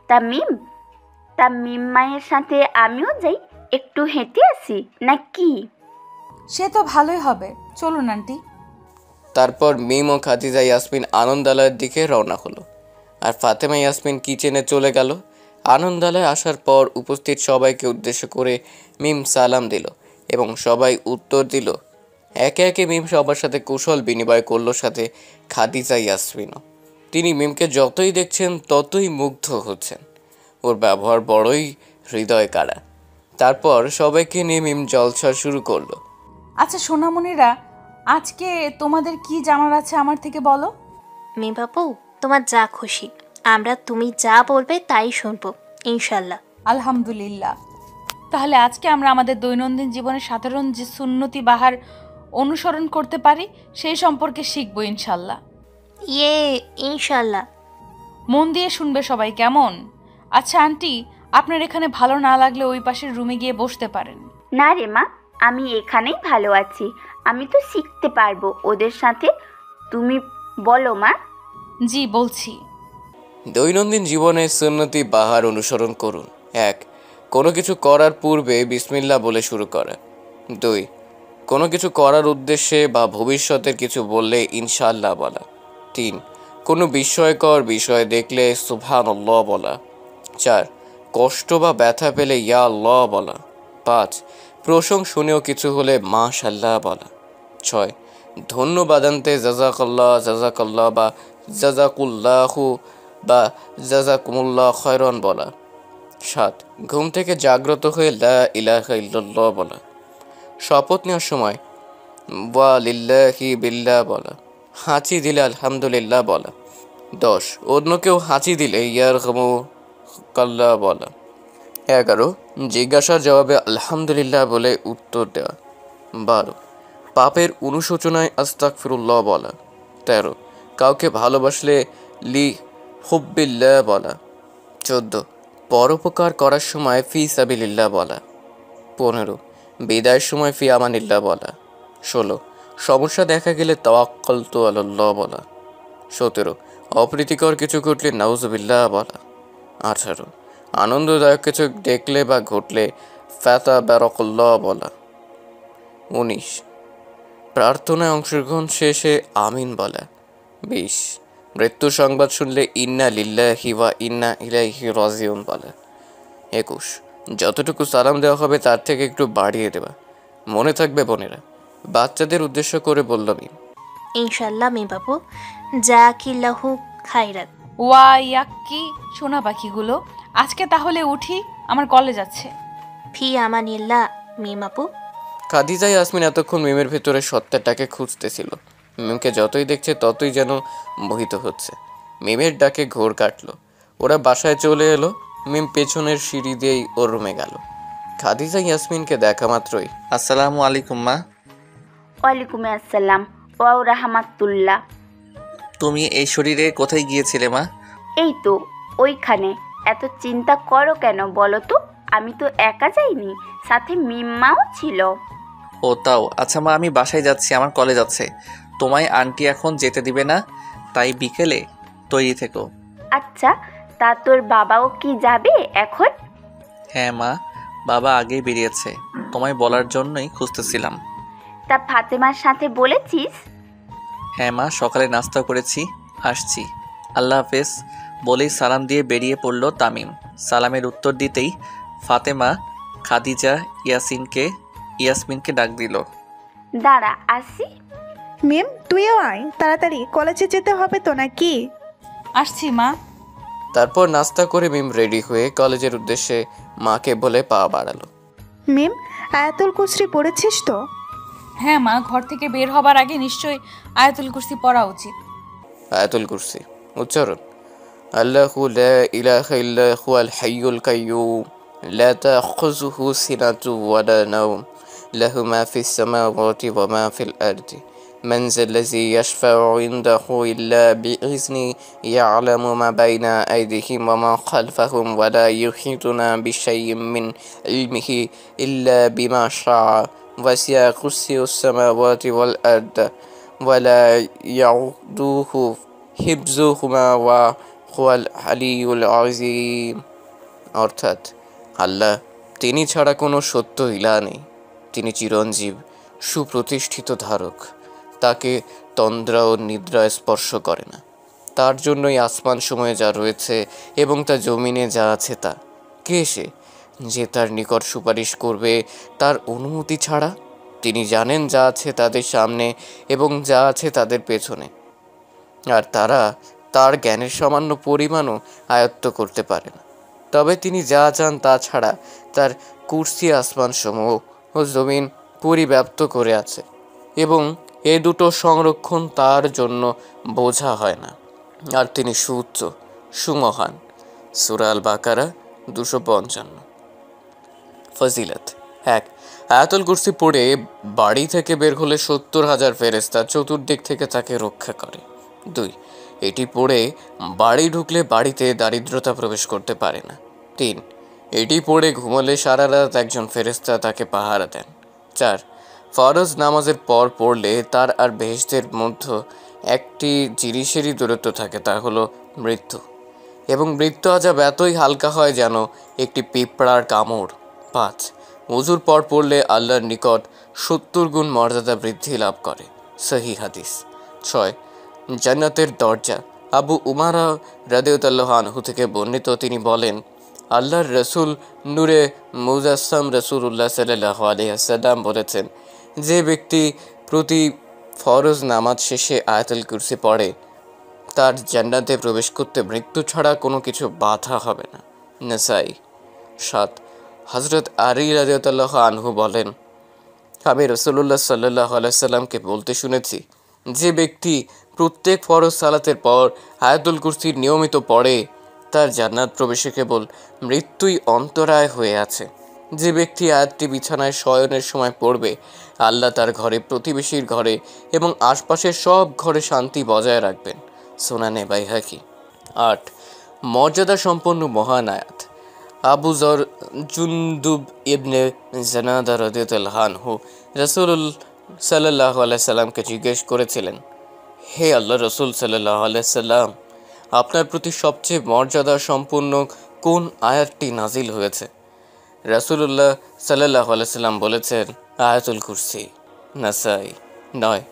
Speaker 7: তা মিম মায়ের সাথে আমিও যাই, একটু হেঁটে আসি নাকি?
Speaker 1: সে তো ভালোই হবে, চলুন আন্টি।
Speaker 3: তারপর মিম ও খাদিজা ইয়াসমিন আনন্দালয়ের দিকে রওনা হলো, আর ফাতেমা ইয়াসমিন কিচেনে চলে গেল। আনন্দালয়ে আসার পর উপস্থিত সবাইকে উদ্দেশ্য করে মিম সালাম দিল এবং সবাই উত্তর দিল। একে একে মিম সবার সাথে কুশল বিনিময় করলো, সাথে খাদিজা ইয়াসমিনও। তিনি মিমকে যতই দেখছেন ততই মুগ্ধ হচ্ছেন। ওর ব্যবহার বড়ই হৃদয় কাড়া। তারপর সবাইকে নিয়ে মিম জলসা শুরু করলো।
Speaker 1: আচ্ছা সোনামণিরা, আজকে তোমাদের কি জানার আছে আমার থেকে বলো।
Speaker 10: মেয়ে বাবু, তোমার যা খুশি, আমরা তুমি যা বলবে তাই শুনবো ইনশাল্লাহ।
Speaker 1: আলহামদুলিল্লাহ। তাহলে আজকে আমরা আমাদের দৈনন্দিন জীবনে সাধারণ যে সুন্নতি বাহার অনুসরণ করতে পারি সেই সম্পর্কে শিখবো ইনশাল্লাহ।
Speaker 10: ইনশাল্লাহ।
Speaker 1: মন দিয়ে শুনবে সবাই, কেমন? আচ্ছা আন্টি, আপনার এখানে ভালো না লাগলে ওই পাশের রুমে গিয়ে বসতে পারেন।
Speaker 7: না রে মা, আমি এখানেই ভালো আছি, আমি তো শিখতে পারবো ওদের সাথে। তুমি বলো মা।
Speaker 1: জি বলছি।
Speaker 3: দৈনন্দিন জীবনে সুন্নতি বাহার অনুসরণ করুন। 1. কোনো কিছু করার পূর্বে বিসমিল্লাহ বলে শুরু করা। 2. কোনো কিছু করার উদ্দেশ্যে বা ভবিষ্যতের কিছু বললে ইনশাআল্লাহ বলা। 3. কোনো বিস্ময়কর বিষয় দেখলে সুবহানাল্লাহ বলা। 4. কষ্ট বা ব্যথা পেলে ইয়া আল্লাহ বলা। 5. প্রশংসনীয় কিছু হলে মাশাআল্লাহ বলা। 6. ধন্যবাদ আনতে জাযাকাল্লাহ বা জাযাকুল্লাহু বা জাযাকুমুল্লাহ খায়রান বলা। 7. ঘুম থেকে জাগ্রত হয়ে লা ইলাহা ইল্লাল্লাহ বলা। শপথ নেওয়ার সময় ওয়া লিল্লাহি বিল্লাহ বলা। হাঁচি দিলে আলহামদুলিল্লাহ বলা। 10. অন্য কেউ হাঁচি দিলে ইয়ারহামুকাল্লাহ বলা। 11. জিজ্ঞাসার জবাবে আলহামদুলিল্লাহ বলে উত্তর দেওয়া। 12. পাপের অনুশোচনায় আস্তাগফিরুল্লাহ বলা। 13. কাউকে ভালোবাসলে লি হুব্বিল্লাহ বলা। 14. পরোপকার করার সময় ফি সাবিলিল্লাহ বলা। 15. বিদায়ের সময় ফি আমানিল্লাহ বলা। 16. সমস্যা দেখা গেলে তাওয়াক্কালতু আলাল্লাহ বলা। 17. অপ্রীতিকর কিছু ঘটলে নাউজুবিল্লাহ বলা। 18. আনন্দদায়ক কিছু দেখলে বা ঘটলে ফাতা বারাকাল্লাহ বলা। 19. প্রার্থনায় অংশগ্রহণ শেষে আমিন বলা। 20. মৃত্যু সংবাদ শুনলে ইন্না লিল্লাহি ওয়া ইন্না ইলাইহি রাজিউন বলা। 21. যতটুকু সালাম দেওয়া হবে তার থেকে একটু বাড়িয়ে দেওয়া। মনে থাকবে বোনেরা। বাচ্চাদের উদ্দেশ্য করে বললাম
Speaker 10: ইনশাল্লাহ মেয়ে বাবু, জাকিল্লাহু খাইরাত।
Speaker 1: ওয়া ইয়াক্কি সোনা পাখিগুলো, আজকে তাহলে উঠি, আমার কলেজ আছে।
Speaker 10: ফি আমানিল্লাহ মেয়ে বাবু।
Speaker 3: খাদিজা ইয়াসমিন এতক্ষণ মিমের ভেতরে সত্তাটাকে খুঁজতেছিল। মিমকে যতই দেখছে ততই যেন মোহিত হচ্ছে। মিমের ডাকে ঘোর কাটলো। ওরা বাসায় চলে এলো। মিম পেছনের সিঁড়ি দিয়েই ওর রুমে গেল। খাদিজা ইয়াসমিনকে দেখা মাত্রই
Speaker 8: আসসালামু আলাইকুম মা।
Speaker 7: ওয়ালাইকুম আসসালাম ওয়া রাহমাতুল্লাহ।
Speaker 8: তুমি এই শরীরে কোথায় গিয়েছিলে মা?
Speaker 7: এই তো ওইখানে। এত চিন্তা করো কেন বলো তো? আমি তো একা যাইনি, সাথে মিম্মাও ছিল।
Speaker 8: ও তাও, আচ্ছা মা, আমি বাসায় যাচ্ছি, আমার কলেজ আছে। তোমায় আন্টি এখন যেতে দিবে না, তাই বিকেলে তৈরি থেকো।
Speaker 7: আচ্ছা, তা তোর বাবাও কি যাবে এখন?
Speaker 8: হ্যাঁ মা, বাবা আগেই বেরিয়েছে, তোমায় বলার জন্যই খুঁজতেছিলাম।
Speaker 7: তা ফাতেমার সাথে বলেছিস?
Speaker 8: হ্যাঁ মা, সকালে নাস্তা করেছি, আসছি, আল্লাহ হাফেজ বলেই সালাম দিয়ে বেরিয়ে পড়ল তামিম। সালামের উত্তর দিতেই ফাতেমা খাদিজা ইয়াসমিনকে ডাক দিল।
Speaker 7: দাঁড়া আসি।
Speaker 9: মিম, তুইও আয় তাড়াতাড়ি, কলেজে যেতে হবে তো নাকি?
Speaker 1: আসছি মা।
Speaker 3: তারপর নাস্তা করে মিম রেডি হয়ে কলেজের উদ্দেশ্যে মাকে বলে পা বাড়ালো।
Speaker 9: মিম, আয়াতুল কুসরি পড়েছিস তো?
Speaker 11: হ্যাঁ মা, ঘর থেকে বের হবার আগে নিশ্চয়ই আয়াতুল কুরসি পড়া উচিত।
Speaker 3: আয়াতুল কুরসি উচ্চারণ: আল্লাহু লা ইলাহা ইল্লা হুয়াল হাইয়ুল কাইয়্যুম লা তাখুযুহু সিনাতু ওয়া লা নাওম লাহু মা ফিস সামাওয়াতি ওয়া মা ফিল আরদি মান যাল্লাযী ইয়াশফাউ ইনদাহু ইল্লা বিইজনি ইয়ালামু মা বাইনা আইদিহিম ওয়া মা খালফাহুম ওয়া লা ইউহিতুনা বিশাইইম মিন ইলমিহি ইল্লা বিমা শাআ ওয়াসি'a কুরসিয়ুস সামাওয়াতি ওয়াল আরদ ওয়া লা ইয়াউদুহু হিফজুহুমা ওয়া হুয়াল আলিয়ুল আযীম। অর্থাৎ আল্লাহ, তিনি ছাড়া কোনো সত্য ইলাহ নেই। তিনি চিরঞ্জীব, সুপ্রতিষ্ঠিত ধারক। তাকে তন্দ্রা ও নিদ্রা স্পর্শ করে না। তার জন্যই আসমান সময়ে যা রয়েছে এবং তা জমিনে যা আছে তা। কে সে যে তার নিকট সুপারিশ করবে তার অনুমতি ছাড়া? তিনি জানেন যা আছে তাদের সামনে এবং যা আছে তাদের পেছনে, আর তারা তার জ্ঞানের সামান্য পরিমাণও আয়ত্ত করতে পারে না। তবে তিনি যা চান তা ছাড়া তার কুরসি আসমানসমূহ ও জমিন পরিব্যাপ্ত করে আছে, এবং এ দুটো সংরক্ষণ তার জন্য বোঝা হয় না। আর তিনি সুউচ্চ, সুমহান। সূরা আল বাকারা 255। ফজিলত 1. আয়াতুল কুরসি পড়ে বাড়ি থেকে বের হলে 70,000 ফেরেশতা চতুর্দিক থেকে তাকে রক্ষা করে। 2. এটি পড়ে বাড়ি ঢুকলে বাড়িতে দারিদ্রতা প্রবেশ করতে পারে না। 3. এটি পড়ে ঘুমালে সারা রাত একজন ফেরেশতা তাকে পাহারা দেন। 4. ফরজ নামাজের পর পড়লে তার আর বেহেশতের মধ্যে একটি জিনিসেরই দূরত্ব থাকে, তা হলো মৃত্যু, এবং মৃত্যু আযাব এতই হালকা হয় যেন একটি পিঁপড়ার কামড়। 5. ওযুর পর পড়লে আল্লাহর নিকট 70 গুণ মর্যাদা বৃদ্ধি লাভ করে। সহিহ হাদিস। 6. জান্নাতের দরজা। আবু উমারা রাদিয়াল্লাহু আনহু থেকে বর্ণিত, তিনি বলেন, আল্লাহর রসুল নূরে মুজাসসাম রাসূলুল্লাহ সাল্লাল্লাহু আলাইহি ওয়াসাল্লাম বলেছেন, যে ব্যক্তি প্রতি ফরজ নামাজ শেষে আয়াতুল কুরসি পড়ে তার জান্নাতে প্রবেশ করতে মৃত্যু ছাড়া কোনো কিছু বাধা হবে না। নাসাই। 7. হযরত আলী রাদিয়াল্লাহু আনহু বলেন, আমি রাসূলুল্লাহ সাল্লাল্লাহু আলাইহি ওয়াসাল্লামকে বলতে শুনেছি, যে ব্যক্তি প্রত্যেক ফরজ সালাতের পর আয়াতুল কুরসি নিয়মিত পড়ে তার জান্নাত প্রবেশে কেবল মৃত্যুই অন্তরায় হয়ে আছে। যে ব্যক্তি আয়াতটি বিছানায় শয়নের সময় পড়বে, আল্লাহ তার ঘরে, প্রতিবেশীর ঘরে এবং আশপাশের সব ঘরে শান্তি বজায় রাখবেন। সুনানে বাইহাকি। 8. মর্যাদা সম্পন্ন মহান আয়াত। আবু যর জুনদুব ইবনে জানাদা রাদিয়াল্লাহু আনহু রাসূল সাল্লাল্লাহু আলাইহি সাল্লামকে জিজ্ঞেস করেছিলেন, হে আল্লাহ রসুল সাল্লাল্লাহু আলাইহি সাল্লাম, আপনার প্রতি সবচেয়ে মর্যাদা সম্পন্ন কোন আয়াতটি নাজিল হয়েছে? রাসূলুল্লাহ সাল্লাল্লাহু আলাইহি সাল্লাম বলেছেন, আয়াতুল কুরসি। নাসাই। 9.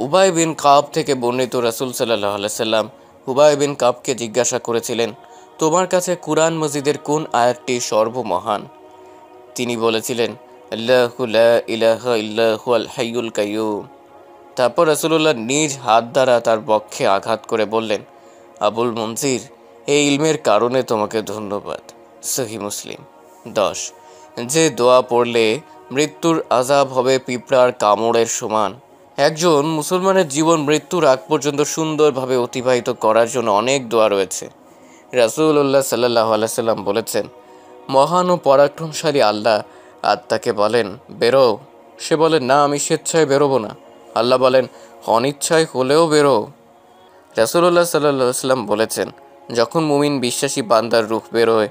Speaker 3: উবাই বিন কাব থেকে বর্ণিত, রাসূল সাল্লাল্লাহু আলাইহি সাল্লাম উবাই বিন কাবকে জিজ্ঞাসা করেছিলেন, তোমার কাছে কুরআন মজিদের কোন আয়াতটি সর্বমহান? তিনি বলেছিলেন, আল্লাহু লা ইলাহা ইল্লা হুয়াল হাইয়ুল কাইয়্যুম। তারপর রাসূলুল্লাহ নিজ হাত দ্বারা তার বক্ষে আঘাত করে বললেন, আবুল মনজির, এই ইলমের কারণে তোমাকে ধন্যবাদ। সহিহ মুসলিম। 10. যে দোয়া পড়লে মৃত্যুর আযাব হবে পিঁপড়ার কামড়ের সমান। একজন মুসলমানের জীবন মৃত্যুর আগ পর্যন্ত সুন্দরভাবে অতিবাহিত করার জন্য অনেক দোয়া রয়েছে। রাসূলুল্লাহ সাল্লাল্লাহু আলাইহি সাল্লাম বলেছেন, মহান ও পরাক্রমশালী আল্লাহ আত্মাকে বলেন, বেরো। সে বলে, না, আমি স্বেচ্ছায় বেরোবো না। আল্লাহ বলেন, অনিচ্ছায় হলেও বেরো। রাসূলুল্লাহ সাল্লাল্লাহু আলাইহি সাল্লাম বলেছেন, যখন মুমিন বিশ্বাসী বান্দার রূহ বেরোয়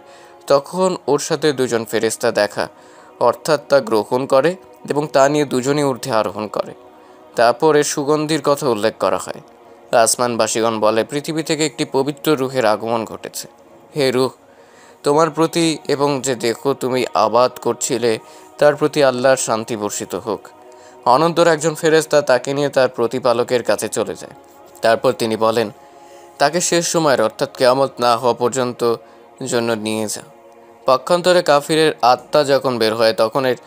Speaker 3: তখন ওর সাথে দুজন ফেরেশতা দেখা, অর্থাৎ তা গ্রহণ করে এবং তা নিয়ে দুজনই ঊর্ধ্বে আরোহণ করে। তারপর এর সুগন্ধির কথা উল্লেখ করা হয়। আসমানবাসীগণ বলে, পৃথিবী থেকে একটি পবিত্র রূহের আগমন ঘটেছে। হে রূহ, তোমার প্রতি এবং যে দেখো তুমি আবাদ করছিলে তার প্রতি আল্লাহর শান্তি বর্ষিত হোক। অনন্তর একজন ফেরেশতা তাকে নিয়ে তার প্রতিপালকের কাছে চলে যায়। তারপর তিনি বলেন, তাকে শেষ সময়ের অর্থাৎ কিয়ামত না হওয়া পর্যন্ত জন্য নিয়ে যাও। পক্ষান্তরে কাফিরের আত্মা যখন বের হয় তখন এর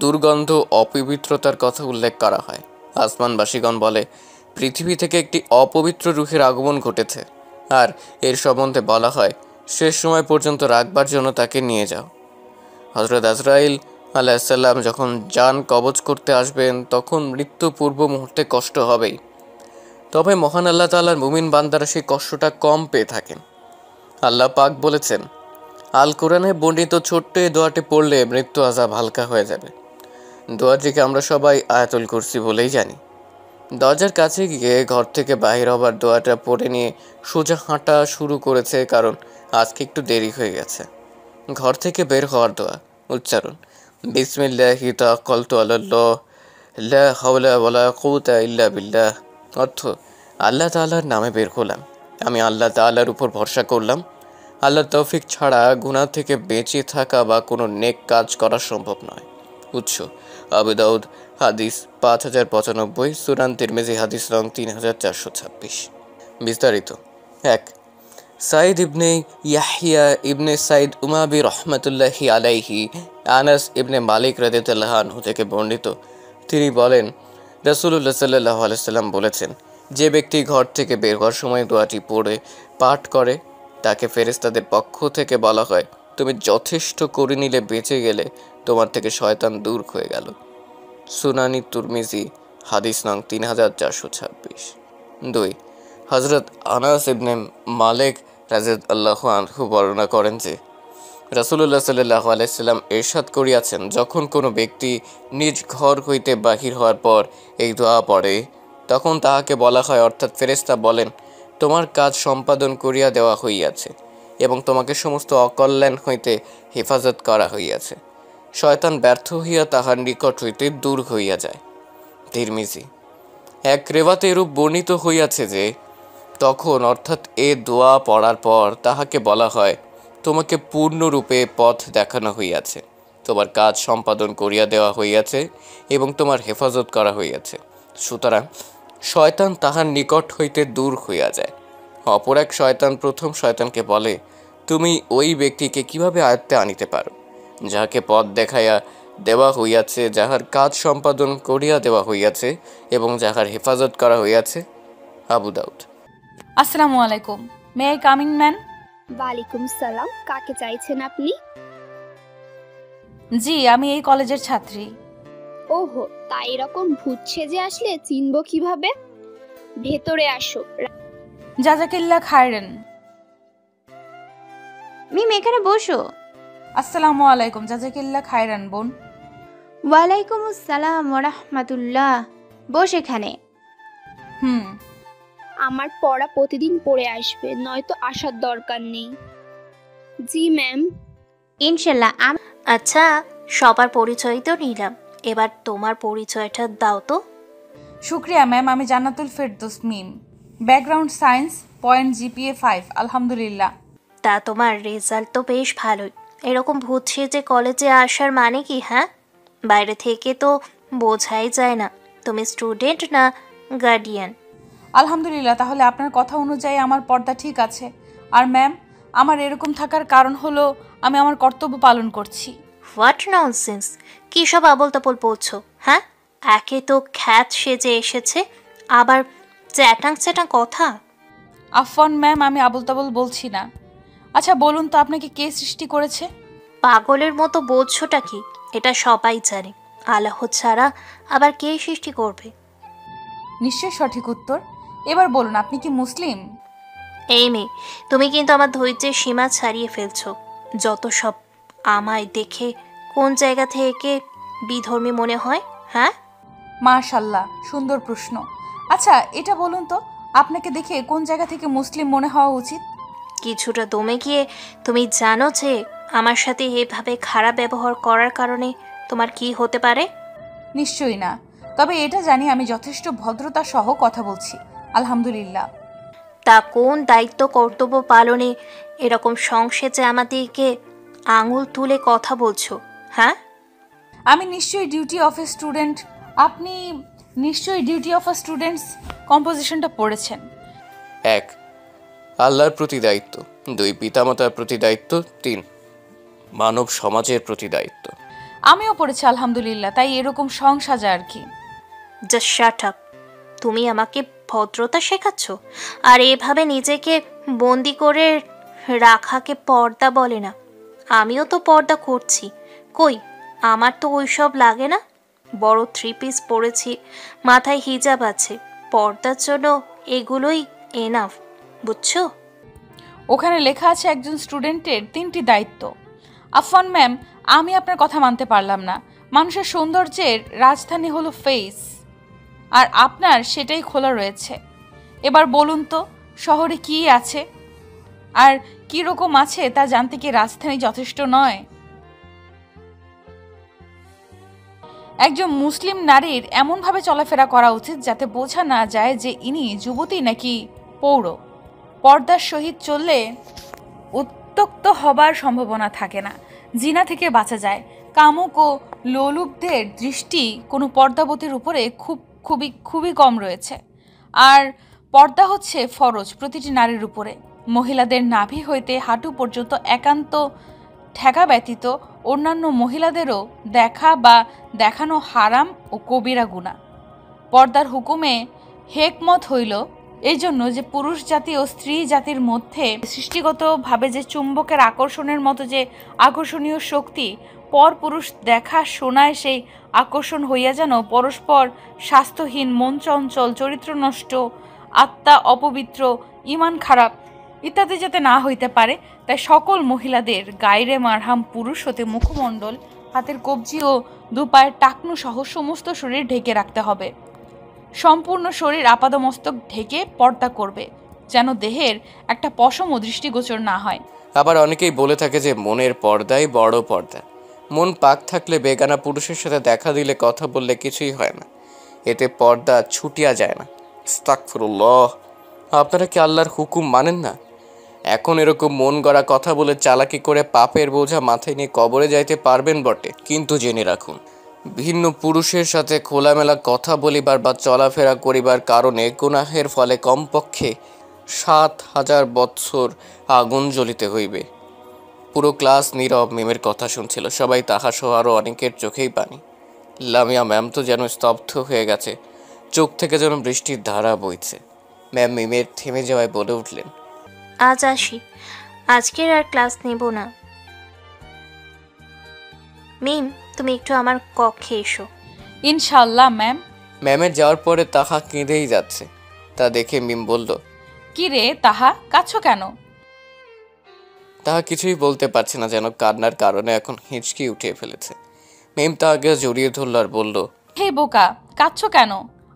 Speaker 3: দুর্গন্ধ অপবিত্রতার কথা উল্লেখ করা হয়। আসমানবাসীগণ বলে, পৃথিবী থেকে একটি অপবিত্র রূহের আগমন ঘটেছে, আর এর সম্বন্ধে বলা হয়, শেষ সময় পর্যন্ত রাখবার জন্য তাকে নিয়ে যাও। হযরত আজরাইল আলাইহিসসালাম যখন জান কবজ করতে আসবেন তখন মৃত্যু পূর্ব মুহূর্তে কষ্ট হবেই, তবে মহান আল্লাহ তাআলার মুমিন বান্দারা সেই কষ্টটা কম পেয়ে থাকেন। আল্লাহ পাক বলেছেন, আল কোরআনে বর্ণিত ছোট্ট এই দোয়াটি পড়লে মৃত্যু আযাব হালকা হয়ে যাবে। দোয়াটিকে আমরা সবাই আয়াতুল কুরসি বলেই জানি। দরজার কাছে গিয়ে ঘর থেকে বাহির হবার দোয়াটা পড়ে নিয়ে সোজা হাঁটা শুরু করেছে, কারণ আজকে একটু দেরি হয়ে গেছে। ঘর থেকে বের হওয়ার দোয়া উচ্চারণ, বিসমিল্লাহি তাওয়াক্কালতু আলাল্লাহ লা হাওলা ওয়ালা কুওয়াতা ইল্লা বিল্লাহ। অর্থ, আল্লাহ তাআলার নামে বের হলাম, আমি আল্লাহ তাআলার উপর ভরসা করলাম। আল্লাহর তৌফিক ছাড়া গুনাহ থেকে বেঁচে থাকা বা কোনো নেক কাজ করা সম্ভব নয়। উৎস, আবু দাউদ, হাদিস 5095, সুনান তিরমিজি হাদিস নং 3426। বিস্তারিত। 1. সাইদ ইবনে ইয়াহইয়া ইবনে সাইদ উমাবি রহমাতুল্লাহি আলাইহি আনাস ইবনে মালিক রাদিয়াল্লাহু আনহু থেকে বর্ণিত, তিনি বলেন, রাসূলুল্লাহ সাল্লাল্লাহু আলাইহি সাল্লাম বলেছেন, যে ব্যক্তি ঘর থেকে বের হওয়ার সময় দোয়াটি পড়ে পাঠ করে তাকে ফেরেশতাদের পক্ষ থেকে বলা হয়, তুমি যথেষ্ট করে নিলে বেঁচে গেলে, তোমার থেকে শয়তান দূর হয়ে গেল। সুনানি তিরমিজি হাদিস নং 3426। 2. হযরত আনাস ইবনে মালিক রাদিয়াল্লাহু আনহু বর্ণনা করেন যে রাসূলুল্লাহ সাল্লাল্লাহু আলাইহি সাল্লাম ইরশাদ করিয়াছেন, যখন কোনো ব্যক্তি নিজ ঘর হইতে বাহির হওয়ার পর এই দোয়া পড়ে তখন তাহাকে বলা হয়, অর্থাৎ ফেরেশতা বলেন, তোমার কাজ সম্পাদন করিয়া দেওয়া হইয়াছে এবং তোমাকে সমস্ত অকল্যাণ হইতে হেফাজত করা হইয়াছে। শয়তান ব্যর্থ হইয়া তাহার নিকট হইতে দূর হইয়া যায়। তিরমিজি। এক রেওয়াতে এরূপ বর্ণিত হইয়াছে যে তখন, অর্থাৎ এ দোয়া পড়ার পর তাহাকে বলা হয়, তোমাকে পূর্ণরূপে পথ দেখানো হইয়াছে, তোমার কাজ সম্পাদন করিয়া দেওয়া হইয়াছে এবং তোমার হেফাজত করা হইয়াছে। সুতরাং শয়তান তাহার নিকট হইতে দূর হইয়া যায়। অপর এক শয়তান প্রথম শয়তানকে বলে, তুমি ওই ব্যক্তিকে কিভাবে আয়ত্তে আনিতে পারো যাহাকে পথ দেখাইয়া দেওয়া হইয়াছে, যাহার কাজ সম্পাদন করিয়া দেওয়া হইয়াছে এবং যাহার হেফাজত করা হইয়াছে। আবু দাউদ।
Speaker 11: আসসালামু আলাইকুম, মে আই কামিং ম্যান?
Speaker 12: ওয়ালাইকুম সালাম, কাকে চাইছেন আপনি?
Speaker 11: জি, আমি এই কলেজের ছাত্রী।
Speaker 12: ওহো, তাই এরকম ভূত সেজে আসলে চিনবো কিভাবে? ভেতরে আসো।
Speaker 11: জাজাকিল্লাহ খায়রান।
Speaker 4: মিম এখানে বসো।
Speaker 11: আসসালামু আলাইকুম। জাজাকিল্লাহ খায়রান বোন।
Speaker 4: ওয়ালাইকুম আসসালাম ওয়া রাহমাতুল্লাহ। বস এখানে।
Speaker 12: আমার পড়া প্রতিদিন পড়ে আসবে, নয়তো আসার দরকার নেই। জি ম্যাম।
Speaker 4: ইনশাল্লাহ।
Speaker 10: আচ্ছা, সবার পরিচয় তো নিলাম, এবার তোমার পরিচয়টা দাও তো।
Speaker 11: শুক্রিয়া ম্যাম, আমি জান্নাতুল ফেরদৌস মিম, ব্যাকগ্রাউন্ড সায়েন্স, পয়েন্ট জিপিএ 5, আলহামদুলিল্লাহ।
Speaker 10: তা তোমার রেজাল্ট তো বেশ ভালোই। এরকম ভূত সেজে কলেজে আসার মানে কি? হ্যাঁ, বাইরে থেকে তো বোঝাই যায় না তুমি স্টুডেন্ট না গার্ডিয়ান।
Speaker 11: আলহামদুলিল্লাহ, তাহলে আপনার কথা অনুযায়ী আমার পর্দা ঠিক আছে। আর ম্যাম, আমার এরকম থাকার কারণ হলো আমি আমার কর্তব্য পালন করছি।
Speaker 10: হোয়াট ননসেন্স, কী সব আবল তাবল বলছো? হ্যাঁ, একে তো খ্যাত সেজে এসেছে, আবার চ্যাটাং চ্যাটাং কথা।
Speaker 11: আফওয়ান ম্যাম, আমি আবল তাবল বলছি না। আচ্ছা বলুন তো, আপনাকে কে সৃষ্টি করেছে?
Speaker 10: পাগলের মতো বলছোটা কি? এটা সবাই জানে, আল্লাহ ছাড়া আবার কে সৃষ্টি করবে?
Speaker 11: নিশ্চয় সঠিক উত্তর। এবার বলুন, আপনি কি মুসলিম?
Speaker 10: এই মেয়ে, তুমি কিন্তু আমার ধৈর্যের সীমা ছাড়িয়ে ফেলছো। যত সব আমায় দেখে কোন জায়গা থেকে বিধর্মী মনে হয়? হ্যাঁ,
Speaker 11: মাশাআল্লাহ, সুন্দর প্রশ্ন। আচ্ছা এটা বলুন তো, আপনাকে দেখে কোন জায়গা থেকে মুসলিম মনে হওয়া উচিত?
Speaker 10: কিছুটা দমে গিয়ে তুমি জানো যে আমার সাথে এভাবে খারাপ ব্যবহার করার কারণে তোমার কি হতে পারে?
Speaker 11: নিশ্চয়ই না, তবে এটা জানি আমি যথেষ্ট ভদ্রতা সহ কথা বলছি, আলহামদুলিল্লাহ।
Speaker 10: তা কোন দায়িত্ব কর্তব্য পালনে এরকম সংসেজে আমাদেরকে আঙুল তুলে কথা বলছো? হ্যাঁ,
Speaker 11: আমি নিশ্চয়ই ডিউটি অফ এ স্টুডেন্ট। আপনি নিশ্চয়ই ডিউটি অফ আ স্টুডেন্টস কম্পোজিশনটা পড়েছেন।
Speaker 3: 1. আল্লাহর প্রতি দায়িত্ব। 2. পিতামাতার প্রতি দায়িত্ব। 3. মানব সমাজের প্রতি দায়িত্ব।
Speaker 11: আমিও পড়েছি আলহামদুলিল্লাহ, তাই এরকম সং সাজা আর কি।
Speaker 10: Just shut up. তুমি আমাকে ভদ্রতা শেখাচ্ছ আর এভাবে নিজেকে বন্দি করে রাখাকে পর্দা বলে না। আমিও তো পর্দা করছি, কই আমার তো ওইসব লাগে না। বড় 3 পিস পরেছি, মাথায় হিজাব আছে, পর্দার জন্য এগুলোই এনাফ, বুঝছো?
Speaker 11: ওখানে লেখা আছে একজন স্টুডেন্টের 3টি দায়িত্ব। আফওয়ান ম্যাম, আমি আপনার কথা মানতে পারলাম না। মানুষের সৌন্দর্যের রাজধানী হলো ফেস, আর আপনার সেটাই খোলা রয়েছে। এবার বলুন তো শহরে কি আছে আর কি রকম আছে তা জানতে কি রাজধানী যথেষ্ট নয়? একজন মুসলিম নারীর এমনভাবে চলাফেরা করা উচিত যাতে বোঝা না যায় যে ইনি যুবতী নাকি পৌর। পর্দার সহিত চললে উত্তক্ত হবার সম্ভাবনা থাকে না, জিনা থেকে বাঁচা যায়। কামুক ও লোলুপদের দৃষ্টি কোনো পর্দাবতীর উপরে খুবই কম রয়েছে। আর পর্দা হচ্ছে ফরজ প্রতিটি নারীর উপরে। মহিলাদের নাভি হইতে হাঁটু পর্যন্ত একান্ত ঠেকা ব্যতীত অন্যান্য মহিলাদেরও দেখা বা দেখানো হারাম ও কবিরা গুনাহ। পর্দার হুকুমে হেকমত হইল এই জন্য যে পুরুষ জাতি ও স্ত্রী জাতির মধ্যে সৃষ্টিগতভাবে যে চুম্বকের আকর্ষণের মতো যে আকর্ষণীয় শক্তি, পর পুরুষ দেখা শোনায় সেই আকর্ষণ হইয়া যেন পরস্পর স্বাস্থ্যহীন, মন চঞ্চল, চরিত্র নষ্ট, আত্মা অপবিত্র, ঈমান খারাপ ইত্যাদি যাতে না হইতে পারে, তাই সকল মহিলাদের গায়রে মারহাম পুরুষ হতে মুখমণ্ডল, হাতের কবজি ও দুপায়ের টাকনু সহ সমস্ত শরীর ঢেকে রাখতে হবে। সম্পূর্ণ শরীর আপাদমস্তক ঢেকে পর্দা করবে, যেন দেহের একটা পশমও দৃষ্টিগোচর না হয়।
Speaker 3: আবার অনেকেই বলে থাকে যে মনের পর্দাই বড় পর্দা। মন পাক থাকলে বেগানা পুরুষের সাথে দেখা দিলে, কথা বললে কিছুই হয় না, এতে পর্দা ছুটিয়া যায় না। আস্তাগফিরুল্লাহ, আপনারা কি আল্লাহর হুকুম মানেন না? এখন এরকম মন গড়া কথা বলে চালাকি করে পাপের বোঝা মাথায় নিয়ে কবরে যাইতে পারবেন বটে, কিন্তু জেনে রাখুন ভিন্ন পুরুষের সাথে খোলামেলা কথা বলিবার বা চলাফেরা করিবার কারণে গুনাহের ফলে কমপক্ষে ৭,০০০ বৎসর আগুন জ্বলিতে হইবে। পুরো ক্লাস নীরব মিমের কথা শুনছিল। সবাই তাহা সহ আরও অনেকের চোখেই পানি। লামিয়া ম্যাম তো যেন স্তব্ধ হয়ে গেছে, চোখ থেকে যেন বৃষ্টির ধারা বইছে। ম্যাম মিমের থেমে যাওয়ায় বলে উঠলেন,
Speaker 10: আজ আসি, আজকের আর ক্লাস নেব না। মিম, তুমি একটু আমার কক্ষে এসো।
Speaker 11: ইনশাল্লাহ ম্যাম।
Speaker 3: ম্যামের যাওয়ার পরে তাহা কেঁদেই যাচ্ছে। তা দেখে মিম বলল,
Speaker 11: কি রে তাহা, কাঁদছো কেন?
Speaker 3: তাহা কিছুই বলতে পারছে না, যেন কান্নার কারণে এখন হিঁচকি উঠিয়ে ফেলেছে। মিম তাহাকে জড়িয়ে ধরল আর বলল,
Speaker 11: হে বোকা, কাঁদছো কেন?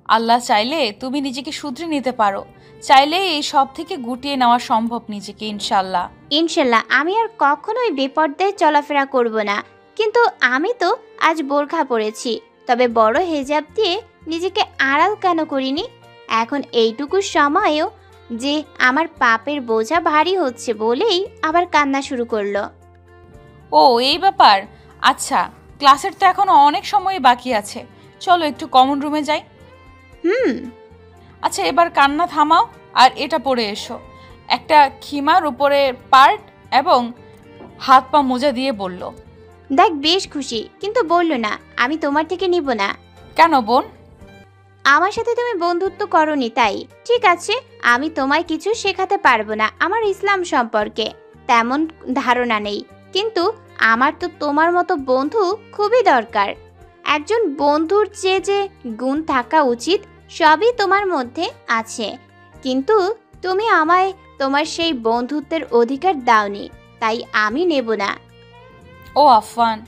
Speaker 11: আল্লাহ চাইলে তুমি নিজেকে শুধরে নিতে পারো, চাইলে এই সব থেকে গুটিয়ে নেওয়া সম্ভব নিজেকে। ইনশাল্লাহ
Speaker 4: ইনশাল্লাহ আমি আর কখনোই বেপর্দায় চলাফেরা করব না। কিন্তু আমি তো আজ বোরখা পরেছি, তবে বড় হেজাব দিয়ে নিজেকে আড়াল কেন করিনি? এখন এইটুকু সময়েও যে আমার পাপের বোঝা ভারী হচ্ছে বলেই আবার কান্না শুরু করলো।
Speaker 11: ও এই ব্যাপার। আচ্ছা, ক্লাসের তো এখনো অনেক সময় বাকি আছে, চলো একটু কমন রুমে যাই। আচ্ছা, এবার কান্না থামাও আর এটা পরে এসো। একটা খিমার উপরে পার্ট এবং হাত পা মোজা দিয়ে বলল,
Speaker 4: দেখ বেশ খুশি, কিন্তু বললো না আমি তোমার থেকে নিব না।
Speaker 11: কেন বোন?
Speaker 4: আমার সাথে তুমি বন্ধুত্ব করনি তাই। ঠিক আছে, আমি তোমায় কিছু শেখাতে পারবো না, আমার ইসলাম সম্পর্কে তেমন ধারণা নেই, কিন্তু আমার তো তোমার মতো বন্ধু খুবই দরকার। একজন বন্ধুর যে গুণ থাকা উচিত সবই তোমার মধ্যে আছে, কিন্তু তুমি আমায় তোমার সেই বন্ধুত্বের অধিকার দাওনি, তাই আমি নেব না।
Speaker 11: ও আফওয়ান,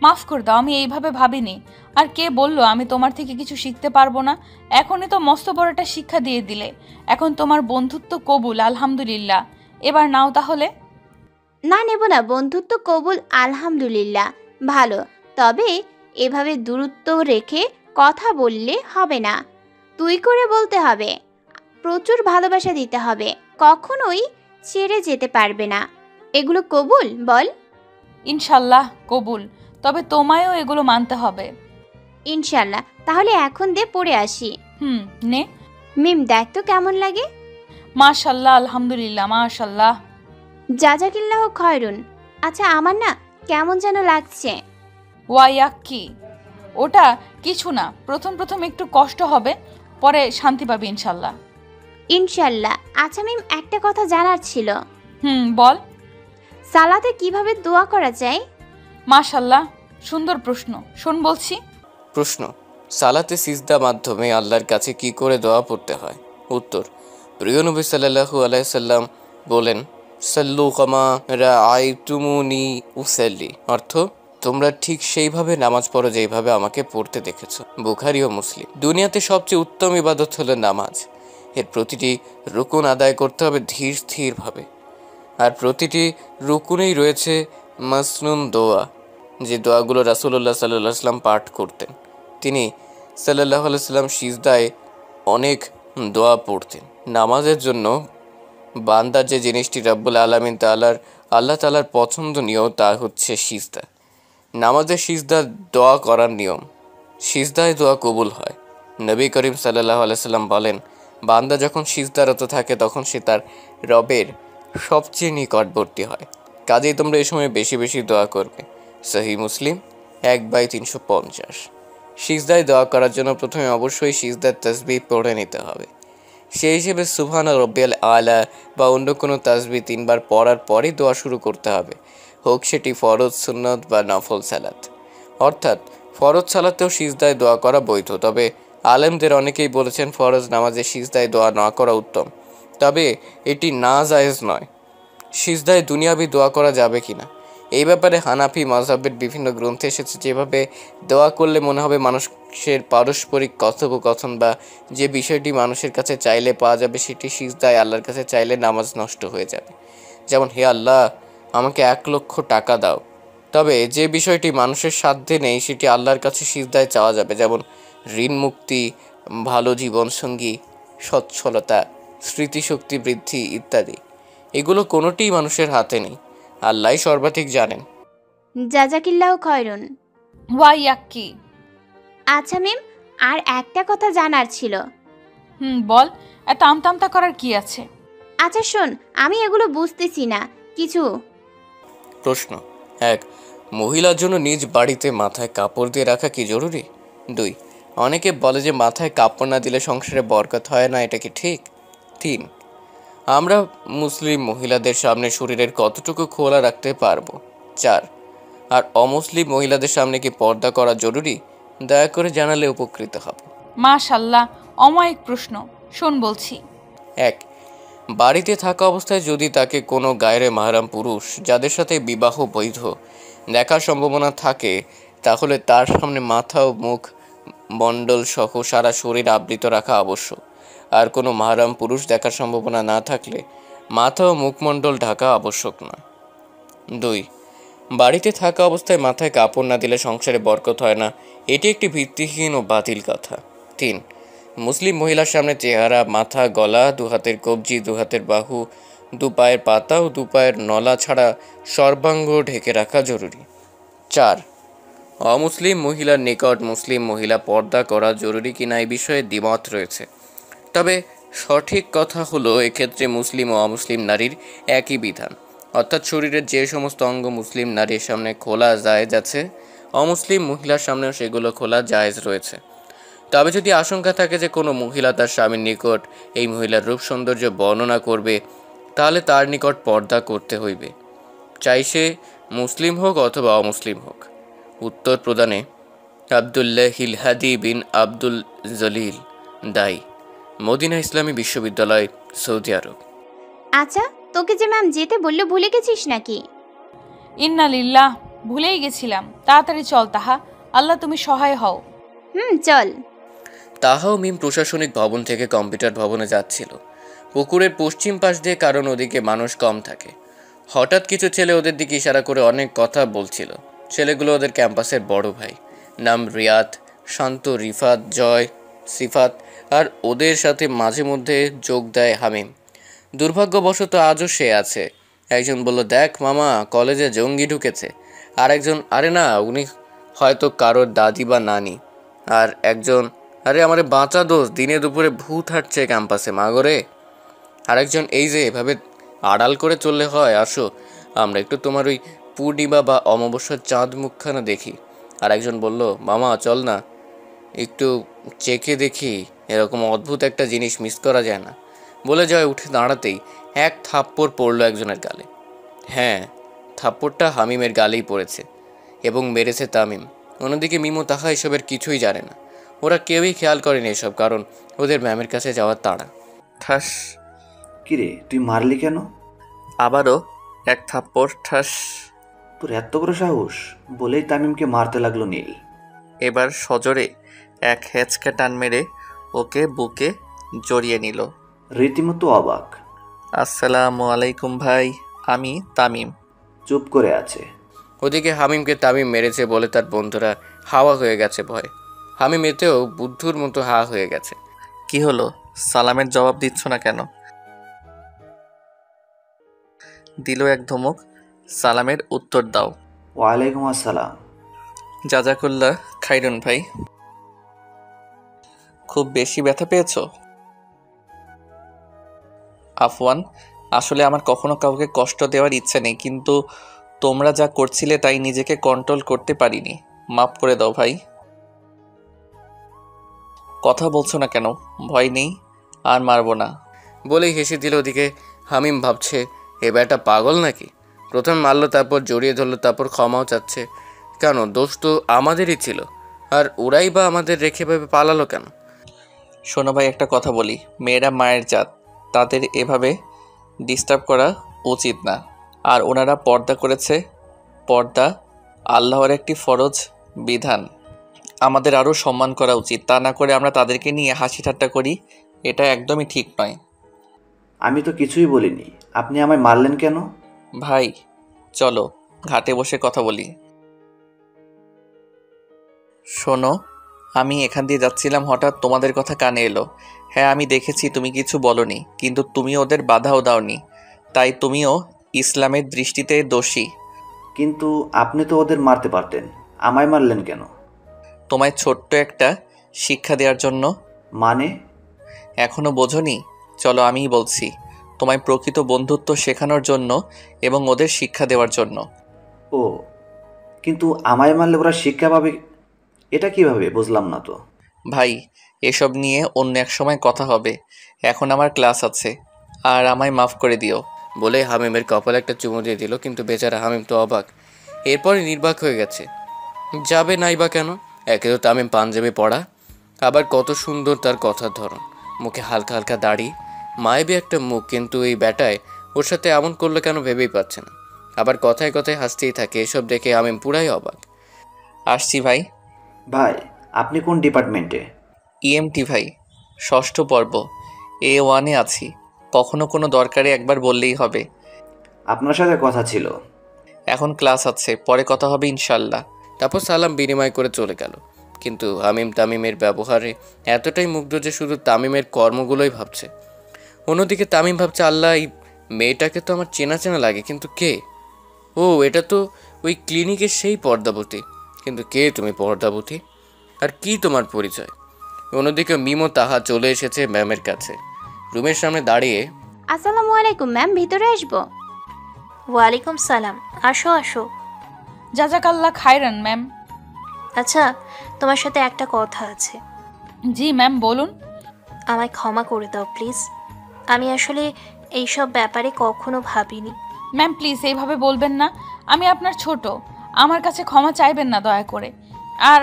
Speaker 11: মাফ করে দাও, আমি এইভাবে ভাবিনি। আর কে বললো আমি তোমার থেকে কিছু শিখতে পারবো না? এখনই তো মস্ত বড় একটা শিক্ষা দিয়ে দিলে। এখন তোমার বন্ধুত্ব কবুল, আলহামদুলিল্লাহ। এবার নাও তাহলে।
Speaker 4: না, নেব না। বন্ধুত্ব কবুল, আলহামদুলিল্লাহ, ভালো, তবে এভাবে দূরত্ব রেখে কথা বললে হবে না। তুই করে বলতে হবে, প্রচুর ভালোবাসা দিতে হবে, কখনোই ছেড়ে যেতে পারবে না। এগুলো কবুল বল?
Speaker 11: ইনশাল্লাহ কবুল, তবে তোমায়ও এগুলো মানতে হবে।
Speaker 4: ইনশাল্লাহ। তাহলে এখন দে, পড়ে আসি।
Speaker 11: নে।
Speaker 4: মিম, দেখ তো কেমন লাগে।
Speaker 11: মাশাল্লাহ, আলহামদুলিল্লাহ, মাশাল্লাহ।
Speaker 4: জাজাকিল্লাহ খয়রুন। আচ্ছা, আমার না কেমন যেন লাগছে।
Speaker 11: ওয়াইয়াক্কি, ওটা কিছু না, প্রথম একটু কষ্ট হবে, পরে শান্তি পাবে ইনশাল্লাহ।
Speaker 4: ইনশাল্লাহ। আচ্ছা মিম, একটা কথা জানার ছিল।
Speaker 11: বল।
Speaker 4: সালাতে কিভাবে দোয়া করা যায়?
Speaker 11: মাশাল্লাহ, সুন্দর প্রশ্ন। শোন বলছি।
Speaker 3: প্রশ্ন: সালাতে সিজদা মাধ্যমে আল্লাহর কাছে কি করে দোয়া পড়তে হয়? উত্তর: প্রিয় নবী সাল্লাল্লাহু আলাইহি সাল্লাম বলেন, সাল্লু কামা রাআইতুমুনি উসাল্লি, অর্থ তোমরা ঠিক সেইভাবে নামাজ পড়ো যেইভাবে আমাকে পড়তে দেখেছো। বুখারী ও মুসলিম। দুনিয়াতে সবচেয়ে উত্তম ইবাদত হলো নামাজ। এর প্রতিটি রুকুন আদায় করতে হবে ধীর স্থিরভাবে, আর প্রতিটি রুকুনেই রয়েছে মাসনুন দোয়া, যে দোয়াগুলো রাসূলুল্লাহ সাল্লাল্লাহু আলাইহি সাল্লাম পাঠ করতেন। তিনি সাল্লাল্লাহু আলাইহি সাল্লাম সিজদায় অনেক দোয়া পড়তেন। নামাজের জন্য বান্দার যে জিনিসটি রব্বুল আলামিন আল্লাহ তাআলার পছন্দনীয় তা হচ্ছে সিজদা। নামাজের সিজদা দোয়া করার নিয়ম। সিজদায় দোয়া কবুল হয়। নবী করিম সাল্লাল্লাহু আলাইহি সাল্লাম বলেন, বান্দা যখন সিজদারত থাকে তখন সে তার রবের সবচেয়ে নিকটবর্তী হয়। কাজেই তোমরা এই সময় বেশি বেশি দোয়া করবে। সহিহ মুসলিম 1/350। সিজদায় দোয়া করার জন্য প্রথমে অবশ্যই সিজদার তাসবিহ পড়ে নিতে হবে। সেই হিসেবে সুবহান রব্বিয়াল আলা বা অন্য কোনো তাসবিহ 3 বার পড়ার পরই দোয়া শুরু করতে হবে, হোক সেটি ফরজ, সুন্নত বা নফল সালাত। অর্থাৎ ফরজ সালাতেও সিজদায় দোয়া করা বৈধ, তবে আলেমদের অনেকেই বলেছেন ফরজ নামাজে সিজদায় দোয়া না করা উত্তম, তবে এটি না জায়েজ নয়। সিজদায় দুনিয়াবি দোয়া করা যাবে কিনা, এই ব্যাপারে হানাফি মাযহাবের বিভিন্ন গ্রন্থে এসেছে যেভাবে দোয়া করলে মনে হবে মানুষের পারস্পরিক কথোপকথন বা যে বিষয়টি মানুষের কাছে চাইলে পাওয়া যাবে সেটি সিজদায় আল্লাহর কাছে চাইলে নামাজ নষ্ট হয়ে যাবে। যেমন, হে আল্লাহ আমাকে 1 লক্ষ টাকা দাও। তবে যে বিষয়টি মানুষের সাধ্যে নেই সেটি আল্লাহর কাছে সিজদায় চাওয়া যাবে, যেমন ঋণ মুক্তি, ভালো জীবনসঙ্গী, সচ্ছলতা, স্মৃতিশক্তি বৃদ্ধি ইত্যাদি। এগুলো কোনোটিই মানুষের হাতে নেই, আল্লাহই সর্বাধিক জানেন।
Speaker 4: জাজাকিল্লাহ খয়রুন।
Speaker 11: ওয়াইয়াক্কি।
Speaker 4: আচ্ছা মিম, আর একটা কথা জানার ছিল।
Speaker 11: বল, এত আমতামতা করার কি আছে?
Speaker 4: আচ্ছা শোন, আমি এগুলো বুঝতেছি না কিছু।
Speaker 3: প্রশ্ন: 1. মহিলার জন্য নিজ বাড়িতে মাথায় কাপড় দিয়ে রাখা কি জরুরি? 2. অনেকে বলে যে মাথায় কাপড় না দিলে সংসারে বরকত হয় না, এটা কি ঠিক? 3. আমরা মুসলিম মহিলাদের সামনে শরীরের কতটুকু খোলা রাখতে পারবো? 4. আর অমুসলিম মহিলাদের সামনে কি পর্দা করা জরুরি? দয়া করে জানালে উপকৃত হব।
Speaker 11: মাশাল্লাহ, অমায়িক প্রশ্ন। শোন বলছি।
Speaker 3: 1. বাড়িতে থাকা অবস্থায় যদি তাকে কোনো গায়রে মাহরাম পুরুষ যাদের সাথে বিবাহ বৈধ দেখার সম্ভাবনা থাকে, তাহলে তার সামনে মাথা ও মুখ মণ্ডল সহ সারা শরীর আবৃত রাখা আবশ্যক। আর কোনো মাহরাম পুরুষ দেখার সম্ভাবনা না থাকলে মাথা ও মুখমণ্ডল ঢাকা আবশ্যক নয়। 2. বাড়িতে থাকা অবস্থায় মাথায় কাপড় না দিলে সংসারে বরকত হয় না, এটি একটি ভিত্তিহীন ও বাতিল কথা। 3. মুসলিম মহিলার সামনে চেহারা, মাথা, গলা, 2 হাতের কবজি, 2 হাতের বাহু, 2 পায়ের পাতা ও 2 পায়ের নলা ছাড়া সর্বাঙ্গ ঢেকে রাখা জরুরি। 4. অমুসলিম মহিলার নিকট মুসলিম মহিলা পর্দা করা জরুরি কিনা এই বিষয়ে দ্বিমত রয়েছে, তবে সঠিক কথা হলো এক্ষেত্রে মুসলিম ও অমুসলিম নারীর একই বিধান, অর্থাৎ শরীরের যে সমস্ত অঙ্গ মুসলিম নারীর সামনে খোলা জায়েজ আছে, অমুসলিম মহিলার সামনেও সেগুলো খোলা জায়েজ রয়েছে। তবে যদি আশঙ্কা থাকে যে কোনো মহিলা তার স্বামীর নিকট এই মহিলার রূপ সৌন্দর্য বর্ণনা করবে, তাহলে তার নিকট পর্দা করতে হইবে, চাই সে মুসলিম হোক অথবা অমুসলিম হোক। উত্তর প্রদানে আবদুল্লাহ হিলহাদি বিন আব্দুল জলিল দায়ী, মদিনা ইসলামী বিশ্ববিদ্যালয়, সৌদি আরব।
Speaker 4: আচ্ছা, তোকে যে ম্যাম যেতে বললো ভুলে গেছিস নাকি?
Speaker 11: ইন্না লিল্লাহ, ভুলেই গেছিলাম। তাড়াতাড়ি চল তাহা, আল্লাহ তুমি সহায় হও।
Speaker 4: চল।
Speaker 3: তাহাও মিম প্রশাসনিক ভবন থেকে কম্পিউটার ভবনে যাচ্ছিল। পুকুরের পশ্চিম পাশ দিয়ে, কারণ ওদিকে মানুষ কম থাকে। হঠাৎ কিছু ছেলে ওদের দিকে ইশারা করে অনেক কথা বলছিল। ছেলেগুলো ওদের ক্যাম্পাসের বড় ভাই, নাম রিয়াদ, শান্ত, রিফাত, জয়, সিফাত, আর ওদের সাথে মাঝে মধ্যে যোগ দেয় হামিম। দুর্ভাগ্যবশত আজও সে আছে। একজন বলল, দেখ মামা, কলেজে জঙ্গি ঢুকেছে। আর একজন, আরে না, উনি হয়তো কারোর দাদি বা নানি। আর একজন, আরে আমারে বাঁচা দোষ, দিনে দুপুরে ভূত হাঁটছে ক্যাম্পাসে মাগরে। আরেকজন, এই যে এভাবে আড়াল করে চললে হয়, আসো আমরা একটু তোমার ওই পূর্ণিমা বা অমাবস্যার চাঁদ মুখখানা দেখি। আর একজন বলল, মামা চল না, একটু চেকে দেখি, এরকম অদ্ভুত একটা জিনিস মিস করা যায় না। বলে জয় উঠে দাঁড়াতেই 1 থাপ্পড় পড়ল একজনের গালে। হ্যাঁ, থাপ্পড়টা হামিমের গালেই পড়েছে এবং মেরেছে তামিম। অন্যদিকে মিমো তাহা এসবের কিছুই জানে না। ওরা কেউই খেয়াল করেনি এসব, কারণ ওদের ম্যামের কাছে যাওয়ার তাড়া।
Speaker 8: ঠাস।
Speaker 13: কিরে তুই মারলি কেন?
Speaker 8: আবারও এক থাপ্পড়। ঠাস।
Speaker 13: তোর এত বড় সাহস! বলেই তামিমকে মারতে লাগলো নীল।
Speaker 8: এবার সজোরে এক হেঁচকা টান মেরে ওকে বুকে জড়িয়ে নিল।
Speaker 13: রীতিমতো অবাক।
Speaker 8: আসসালামু আলাইকুম ভাই, আমি তামিম।
Speaker 13: চুপ করে আছে।
Speaker 3: ওদিকে হামিমকে তামিম মেরেছে বলে তার বন্ধুরা হাওয়া হয়ে গেছে ভয়। হামিম এতেও বুদ্ধুর মতো হা হয়ে গেছে।
Speaker 8: কি হলো, সালামের জবাব দিচ্ছ না কেন? দিল এক ধমক। সালামের উত্তর দাও।
Speaker 13: ওয়ালাইকুম আসসালাম।
Speaker 8: জাজাকুল্লাহ খাইরুন ভাই। খুব বেশি ব্যথা পেয়েছো? আফওয়ান, আসলে আমার কখনো কাউকে কষ্ট দেওয়ার ইচ্ছে নেই, কিন্তু তোমরা যা করছিলে তাই নিজেকে কন্ট্রোল করতে পারিনি। মাফ করে দাও ভাই। কথা বলছো না কেন? ভয় নেই, আর মারবো না
Speaker 3: বলেই হেসে দিল। ওদিকে হামিম ভাবছে, এ ব্যাটা পাগল নাকি? প্রথম মারলো, তারপর জড়িয়ে ধরলো, তারপর ক্ষমাও চাচ্ছে। কেন? দোষ তো আমাদেরই ছিল, আর ওরাই বা আমাদের রেখে ভেবে পালালো কেন?
Speaker 8: শোনো ভাই, একটা কথা বলি, মেয়েরা মায়ের জাত, তাদের এভাবে ডিস্টার্ব করা উচিত না। আর ওনারা পর্দা করেছে, পর্দা আল্লাহর একটি ফরজ বিধান, আমাদের আরও সম্মান করা উচিত। তা না করে আমরা তাদেরকে নিয়ে হাসি ঠাট্টা করি, এটা একদমই ঠিক নয়।
Speaker 13: আমি তো কিছুই বলিনি, আপনি আমায় মারলেন কেন?
Speaker 8: ভাই চলো ঘাটে বসে কথা বলি। শোনো, আমি এখান দিয়ে যাচ্ছিলাম, হঠাৎ তোমাদের কথা কানে এলো। হ্যাঁ, আমি দেখেছি তুমি কিছু বলনি, কিন্তু তুমি ওদের বাধাও দাওনি, তাই তুমিও ইসলামের দৃষ্টিতে দোষী।
Speaker 13: কিন্তু আপনি তো ওদের মারতে পারতেন, আমায় মারলেন কেন?
Speaker 8: তোমায় ছোট্ট একটা শিক্ষা দেওয়ার জন্য।
Speaker 13: মানে?
Speaker 8: এখনো বোঝোনি? চলো আমিই বলছি। তোমায় প্রকৃত বন্ধুত্ব শেখানোর জন্য এবং ওদের শিক্ষা দেওয়ার জন্য।
Speaker 13: ও, কিন্তু আমায় মারলে ওরা শিক্ষা পাবে, এটা কিভাবে? বুঝলাম না তো।
Speaker 8: ভাই, এসব নিয়ে অন্য এক সময় কথা হবে, এখন আমার ক্লাস আছে, আর আমায় মাফ করে দিও।
Speaker 3: বলে হামিমের কপালে একটা চুমু দিয়ে দিল। কিন্তু বেচারা হামিম তো অবাক, এরপরে নির্বাক হয়ে গেছে। যাবে নাই বা কেন? একে তো তামিম পাঞ্জাবি পড়া, আবার কত সুন্দর তার কথার ধরন, মুখে হালকা হালকা দাড়ি, মায়াবী একটা মুখ, কিন্তু এই ব্যাটায় ওর সাথে এমন করলো কেন ভেবেই পাচ্ছে না। আবার কথায় কথায় হাসতেই থাকে। এসব দেখে হামিম পুরাই অবাক।
Speaker 8: আসছি ভাই।
Speaker 13: ভাই, আপনি কোন ডিপার্টমেন্টে?
Speaker 8: ইএমটি ভাই, ষষ্ঠ পর্ব, A1-এ আছি। কখনো কোনো দরকারে একবার বললেই হবে।
Speaker 13: আপনার সাথে কথা ছিল।
Speaker 8: এখন ক্লাস আছে, পরে কথা হবে ইনশাল্লাহ।
Speaker 3: তারপর সালাম বিনিময় করে চলে গেল। কিন্তু হামিম তামিমের ব্যবহারে এতটাই মুগ্ধ যে শুধু তামিমের কর্মগুলোই ভাবছে। অন্যদিকে তামিম ভাবছে, আল্লাহ, এই মেয়েটাকে তো আমার চেনা চেনা লাগে, কিন্তু কে? ও, এটা তো ওই ক্লিনিকের সেই পর্দাবতী। কিন্তু কে তুমি পর্দাবতী? আর কি তোমার পরিচয়? অন্যদিকে মিমো তাহা চলে এসেছে ম্যামের কাছে। রুমের সামনে দাঁড়িয়ে,
Speaker 4: আসসালামু আলাইকুম ম্যাম, ভিতরে আসবো?
Speaker 10: ওয়ালাইকুম সালাম, আসো আসো।
Speaker 11: জাজাকাল্লাহ খায়রান ম্যাম।
Speaker 10: আচ্ছা, তোমার সাথে একটা কথা আছে।
Speaker 11: জি ম্যাম, বলুন।
Speaker 10: আমায় ক্ষমা করে দাও প্লিজ, আমি আসলে এইসব ব্যাপারে কখনো ভাবিনি।
Speaker 11: ম্যাম প্লিজ এইভাবে বলবেন না, আমি আপনার ছোট, আমার কাছে ক্ষমা চাইবেন না দয়া করে। আর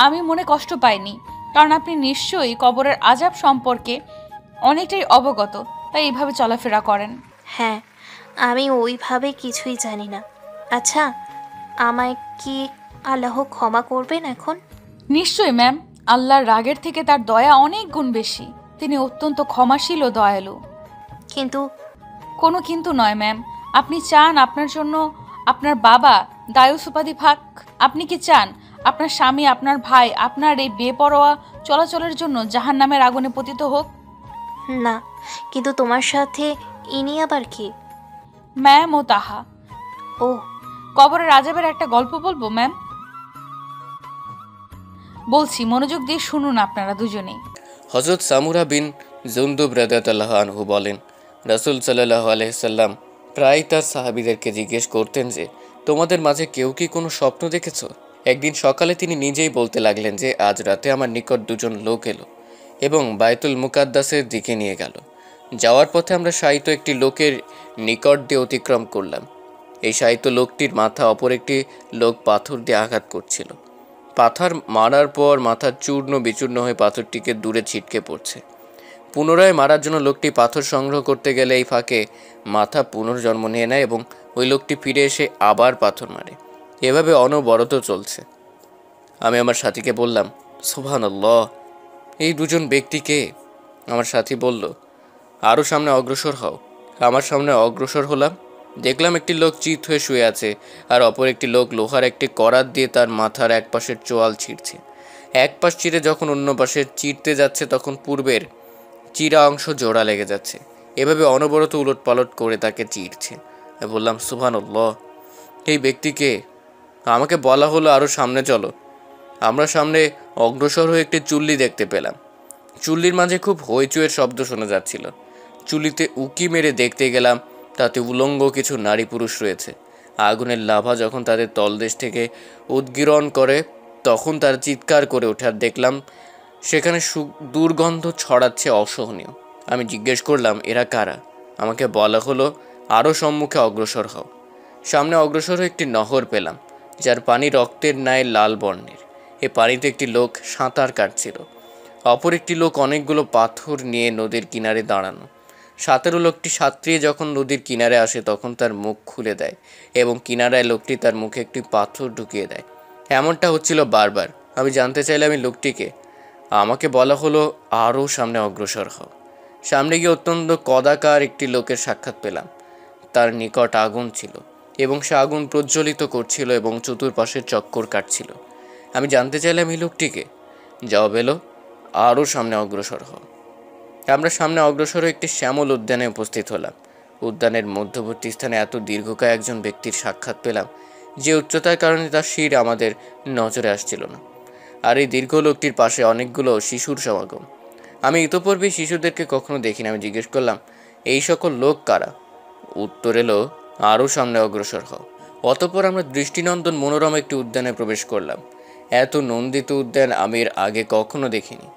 Speaker 11: আমি মনে কষ্ট পাইনি, কারণ আপনি নিশ্চয়ই কবরের আযাব সম্পর্কে অনেকটাই অবগত, তাই এইভাবে চলাফেরা করেন।
Speaker 10: হ্যাঁ, আমি ওইভাবে কিছুই জানি না। আচ্ছা, আমায় কি আল্লাহ ক্ষমা করবেন এখন?
Speaker 11: নিশ্চয়ই ম্যাম, আল্লাহর রাগের থেকে তার দয়া অনেক গুণ বেশি। তিনি অত্যন্ত ক্ষমাশীল ও দয়ালু।
Speaker 10: কিন্তু
Speaker 11: কোনো কিন্তু নয় ম্যাম। আপনি চান আপনার জন্য আপনার বাবা দায়ুস উপাধি পাক? আপনি কি চান আপনার স্বামী, আপনার ভাই, আপনার এই বেপরোয়া চলাচলের জন্য জাহান্নামের আগুনে পতিত হোক?
Speaker 10: না, কিন্তু তোমার সাথে ইনি আবার কি?
Speaker 11: ম্যাম ও তাহা।
Speaker 10: ও,
Speaker 11: কবরের আযাবের একটা গল্প বলবো ম্যাম? বলছি, মনোযোগ দিয়ে শুনুন আপনারা দুজনেই।
Speaker 3: হযরত সামুরা বিন জুনদুব রাদিয়াল্লাহু আনহু বলেন, রাসূল সাল্লাল্লাহু আলাইহি সাল্লাম প্রায় তার সাহাবীদেরকে জিজ্ঞেস করতেন যে, তোমাদের মাঝে কেউ কি কোনো স্বপ্ন দেখেছো? একদিন সকালে তিনি নিজেই বলতে লাগলেন যে, আজ রাতে আমার নিকট দুজন লোক এলো এবং বায়তুল মুকাদ্দাসের দিকে নিয়ে গেল। যাওয়ার পথে আমরা শায়িত একটি লোকের নিকট দিয়ে অতিক্রম করলাম এই সাহিত্য লোকটির মাথা অপর একটি লোক পাথর দিয়ে আঘাত করছিল। পাথর মারার পর মাথা চূর্ণ বিচূর্ণ হয়ে পাথরটিকে দূরে ছিটকে পড়ছে। পুনরায় মারার জন্য লোকটি পাথর সংগ্রহ করতে গেলে এই ফাঁকে মাথা পুনর্জন্ম নিয়ে নেয় এবং ওই লোকটি ফিরে এসে আবার পাথর মারে। এভাবে অনবরত চলছে। আমি আমার সাথীকে বললাম, সুবহানাল্লাহ, এই দুজন ব্যক্তি কে? আমার সাথী বলল, আরও সামনে অগ্রসর হও। আমার সামনে অগ্রসর হলাম। দেখলাম একটি লোক চিত হয়ে শুয়ে আছে, আর অপর একটি লোক লোহার একটি করাত দিয়ে তার মাথার এক পাশের চোয়াল ছিঁড়ছে। এক পাশ চিরে যখন অন্য পাশে চিরতে যাচ্ছে তখন পূর্বের চিরা অংশ জোড়া লেগে যাচ্ছে। এভাবে অনবরত উলটপালট করে তাকে চিরছে। আমি বললাম, সুবহানাল্লাহ, এই ব্যক্তিকে? আমাকে বলা হলো আরও সামনে চলো। আমরা সামনে অগ্রসর হয়ে একটি চুল্লি দেখতে পেলাম। চুল্লির মাঝে খুব হইচইয়ের শব্দ শোনা যাচ্ছিল। চুল্লিতে উকি মেরে দেখতে গেলাম, তাতে উলঙ্গ কিছু নারী পুরুষ রয়েছে। আগুনের লাভা যখন তাদের তলদেশ থেকে উদ্গীরণ করে তখন তারা চিৎকার করে ওঠে, আর দেখলাম সেখানে দুর্গন্ধ ছড়াচ্ছে অসহনীয়। আমি জিজ্ঞেস করলাম, এরা কারা? আমাকে বলা হলো আরও সম্মুখে অগ্রসর হও। সামনে অগ্রসর হয়ে একটি নহর পেলাম, যার পানি রক্তের ন্যায় লাল বর্ণের। এ পানিতে একটি লোক সাঁতার কাটছিল। অপর একটি লোক অনেকগুলো পাথর নিয়ে নদীর কিনারে দাঁড়ানো। সাঁতারু লোকটি সাঁতরিয়ে যখন নদীর কিনারে আসে তখন তার মুখ খুলে দেয় এবং কিনারায় লোকটি তার মুখে একটি পাথর ঢুকিয়ে দেয়। এমনটা হচ্ছিল বারবার। আমি জানতে চাইলাম এই লোকটিকে। আমাকে বলা হলো আরও সামনে অগ্রসর হও। সামনে গিয়ে অত্যন্ত কদাকার একটি লোকের সাক্ষাৎ পেলাম। তার নিকট আগুন ছিল এবং সে আগুন প্রজ্বলিত করছিল এবং চতুর্পাশে চক্কর কাটছিল। আমি জানতে চাইলাম এই লোকটিকে। জবাব এলো, আরও সামনে অগ্রসর হও। আমরা সামনে অগ্রসর হয়ে একটি শ্যামল উদ্যানে উপস্থিত হলাম। উদ্যানের মধ্যবর্তী স্থানে এত দীর্ঘকায় একজন ব্যক্তির সাক্ষাৎ পেলাম যে উচ্চতার কারণে তার শির আমাদের নজরে আসছিল না। আর এই দীর্ঘ লোকটির পাশে অনেকগুলো শিশুর সমাগম। আমি ইতোপূর্বে শিশুদেরকে কখনো দেখিনি। আমি জিজ্ঞেস করলাম, এই সকল লোক কারা? উত্তর এলো, আরও সামনে অগ্রসর হও। অতঃপর আমরা দৃষ্টিনন্দন মনোরম একটি উদ্যানে প্রবেশ করলাম। এত নন্দিত উদ্যান আমি এর আগে কখনো দেখিনি।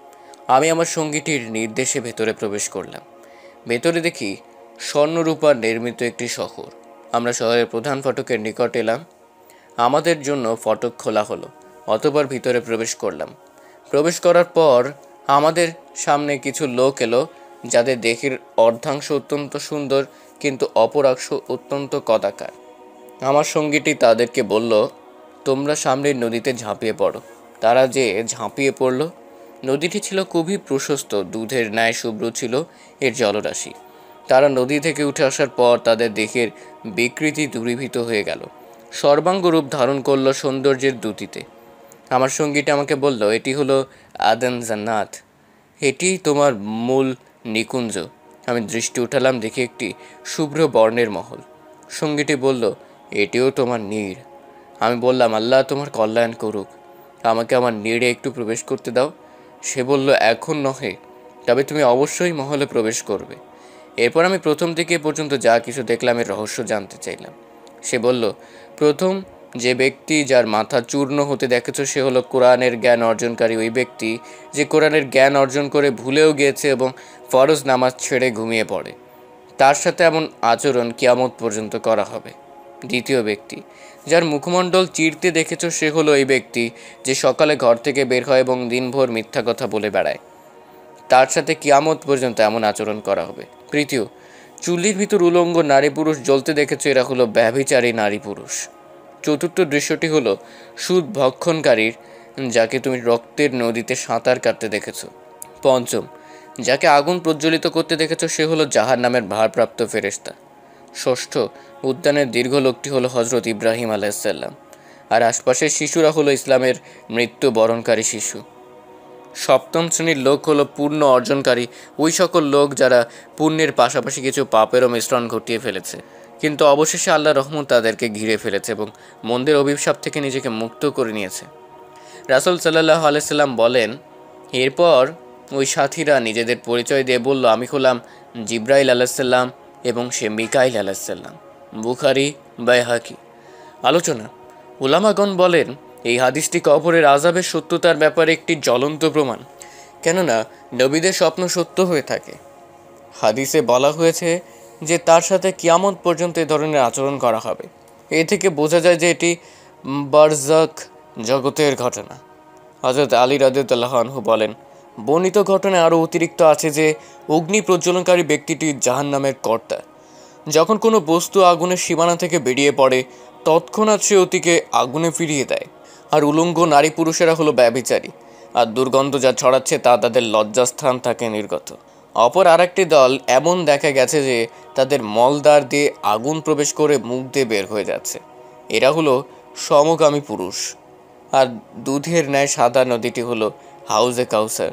Speaker 3: আমি আমার সঙ্গীটির নির্দেশে ভেতরে প্রবেশ করলাম। ভেতরে দেখি স্বর্ণরূপার নির্মিত একটি শহর। আমরা শহরের প্রধান ফটকের নিকট এলাম। আমাদের জন্য ফটক খোলা হলো। অতঃপর ভিতরে প্রবেশ করলাম। প্রবেশ করার পর আমাদের সামনে কিছু লোক এলো, যাদের দেহের অর্ধাংশ অত্যন্ত সুন্দর কিন্তু অপরাংশ অত্যন্ত কদাকার। আমার সঙ্গীটি তাদেরকে বলল, তোমরা সামনের নদীতে ঝাঁপিয়ে পড়ো। তারা যে ঝাঁপিয়ে পড়ল। নদীটি ছিল খুবই প্রশস্ত, দুধের ন্যায় শুভ্র ছিল এর জলরাশি। তারা নদী থেকে উঠে আসার পর তাদের দেহের বিকৃতি দূরীভূত হয়ে গেল। সর্বাঙ্গ রূপ ধারণ করল সৌন্দর্যের দ্যুতিতে। আমার সঙ্গীটা আমাকে বলল, এটি হলো আদেন জান্নাত, এটি তোমার মূল নিকুঞ্জ। আমি দৃষ্টি উঠালাম, দেখি একটি শুভ্র বর্ণের মহল। সঙ্গীটি বলল, এটিও তোমার নীড়। আমি বললাম, আল্লাহ তোমার কল্যাণ করুক, আমাকে আমার নীড়ে একটু প্রবেশ করতে দাও। সে বলল, এখন নহে, তবে তুমি অবশ্যই মহলে প্রবেশ করবে। এরপর আমি প্রথম থেকে পর্যন্ত যা কিছু দেখলাম এর রহস্য জানতে চাইলাম। সে বলল, প্রথম যে ব্যক্তি যার মাথা চূর্ণ হতে দেখেছ সে হলো কোরআনের জ্ঞান অর্জনকারী ওই ব্যক্তি যে কোরআনের জ্ঞান অর্জন করে ভুলেও গিয়েছে এবং ফরজ নামাজ ছেড়ে ঘুমিয়ে পড়ে। তার সাথে এমন আচরণ কিয়ামত পর্যন্ত করা হবে। দ্বিতীয় ব্যক্তি যার মুখমণ্ডল চিরতে দেখেছ সে হলো এই ব্যক্তি যে সকালে ঘর থেকে বের হয় এবং দিনভর মিথ্যা কথা বলে বেড়ায়। তার সাথে কিয়ামত পর্যন্ত এমন আচরণ করা হবে। তৃতীয়, চুল্লির ভিতর উলঙ্গ নারী পুরুষ জ্বলতে দেখেছ, এরা হলো ব্যভিচারী নারী পুরুষ। চতুর্থ দৃশ্যটি হলো সুদ ভক্ষণকারীর, যাকে তুমি রক্তের নদীতে সাঁতার কাটতে দেখেছ। পঞ্চম, যাকে আগুন প্রজ্বলিত করতে দেখেছ সে হলো জাহান্নামের ভারপ্রাপ্ত ফেরেশতা। ষষ্ঠ, উদ্যানের দীর্ঘ লোকটি হলো হজরত ইব্রাহিম আলাইহিসসালাম, আর আশপাশের শিশুরা হলো ইসলামের মৃত্যু বরণকারী শিশু। সপ্তম শ্রেণীর লোক হলো পুণ্য অর্জনকারী ওই সকল লোক যারা পুণ্যের পাশাপাশি কিছু পাপেরও মিশ্রণ ঘটিয়ে ফেলেছে, কিন্তু অবশেষে আল্লাহর রহমত তাদেরকে ঘিরে ফেলেছে এবং মন্দের অভিশাপ থেকে নিজেকে মুক্ত করে নিয়েছে। রাসূল সাল্লাল্লাহু আলাইহি সাল্লাম বলেন, এরপর ওই সাথীরা নিজেদের পরিচয় দিয়ে বলল, আমি হলাম জিব্রাইল আলাইহিসসালাম এবং সে মিকাইল আলাইহিসসালাম। বুখারী, বাইহাকি। আলোচনা। উলামাগণ বলেন, এই হাদিসটি কবরের আযাবের সত্যতার ব্যাপারে একটি জ্বলন্ত প্রমাণ, কেননা নবীদের স্বপ্ন সত্য হয়ে থাকে। হাদিসে বলা হয়েছে যে তার সাথে কিয়ামত পর্যন্ত এ ধরনের আচরণ করা হবে। এ থেকে বোঝা যায় যে এটি বারজাক জগতের ঘটনা। হযরত আলী রাদিয়াল্লাহু আনহু বলেন, বর্ণিত ঘটনায় আরও অতিরিক্ত আছে যে অগ্নি প্রজ্বলনকারী ব্যক্তিটি জাহান্নামের কর্তা। যখন কোনো বস্তু আগুনের সীমানা থেকে বেরিয়ে পড়ে তৎক্ষণাৎ সে অতিকে আগুনে ফিরিয়ে দেয়। আর উলঙ্গ নারী পুরুষেরা হলো ব্যভিচারী, আর দুর্গন্ধ যা ছড়াচ্ছে তা তাদের লজ্জাস্থান থাকে নির্গত। অপর আরেকটি দল এমন দেখা গেছে যে তাদের মলদ্বার দিয়ে আগুন প্রবেশ করে মুখ দিয়ে বের হয়ে যাচ্ছে। এরা হলো সমকামী পুরুষ। আর দুধের ন্যায় সাদা নদীটি হলো হাউজে কাউসার।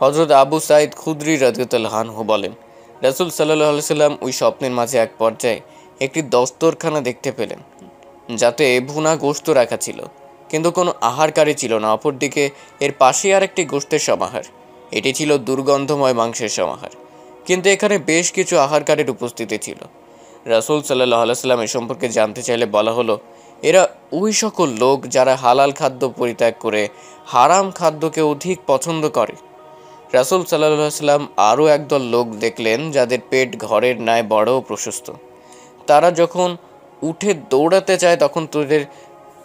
Speaker 3: হযরত আবু সাঈদ খুদরি রাদিয়াল্লাহু আনহু বলেন, রাসূল সাল্লাল্লাহু আলাইহি সাল্লাম ওই স্বপ্নের মাঝে এক পর্যায়ে একটি দস্তরখানা দেখতে পেলেন, যাতে ভুনা গোশত রাখা ছিল, কিন্তু কোনো আহারকারী ছিল না। অপরদিকে এর পাশেই আরেকটি গোশতের সমাহার। এটি ছিল দুর্গন্ধময় মাংসের সমাহার, কিন্তু এখানে বেশ কিছু আহারকারীর উপস্থিতি ছিল। রাসূল সাল্লাল্লাহু আলাইহি সাল্লাম এ সম্পর্কে জানতে চাইলে বলা হলো, এরা ওই সকল লোক যারা হালাল খাদ্য পরিত্যাগ করে হারাম খাদ্যকে অধিক পছন্দ করে। রাসূল সাল্লাল্লাহু আলাইহি সাল্লাম আরও একদল লোক দেখলেন যাদের পেট ঘরের ন্যায় বড় ও প্রশস্ত। তারা যখন উঠে দৌড়াতে চায় তখন তাদের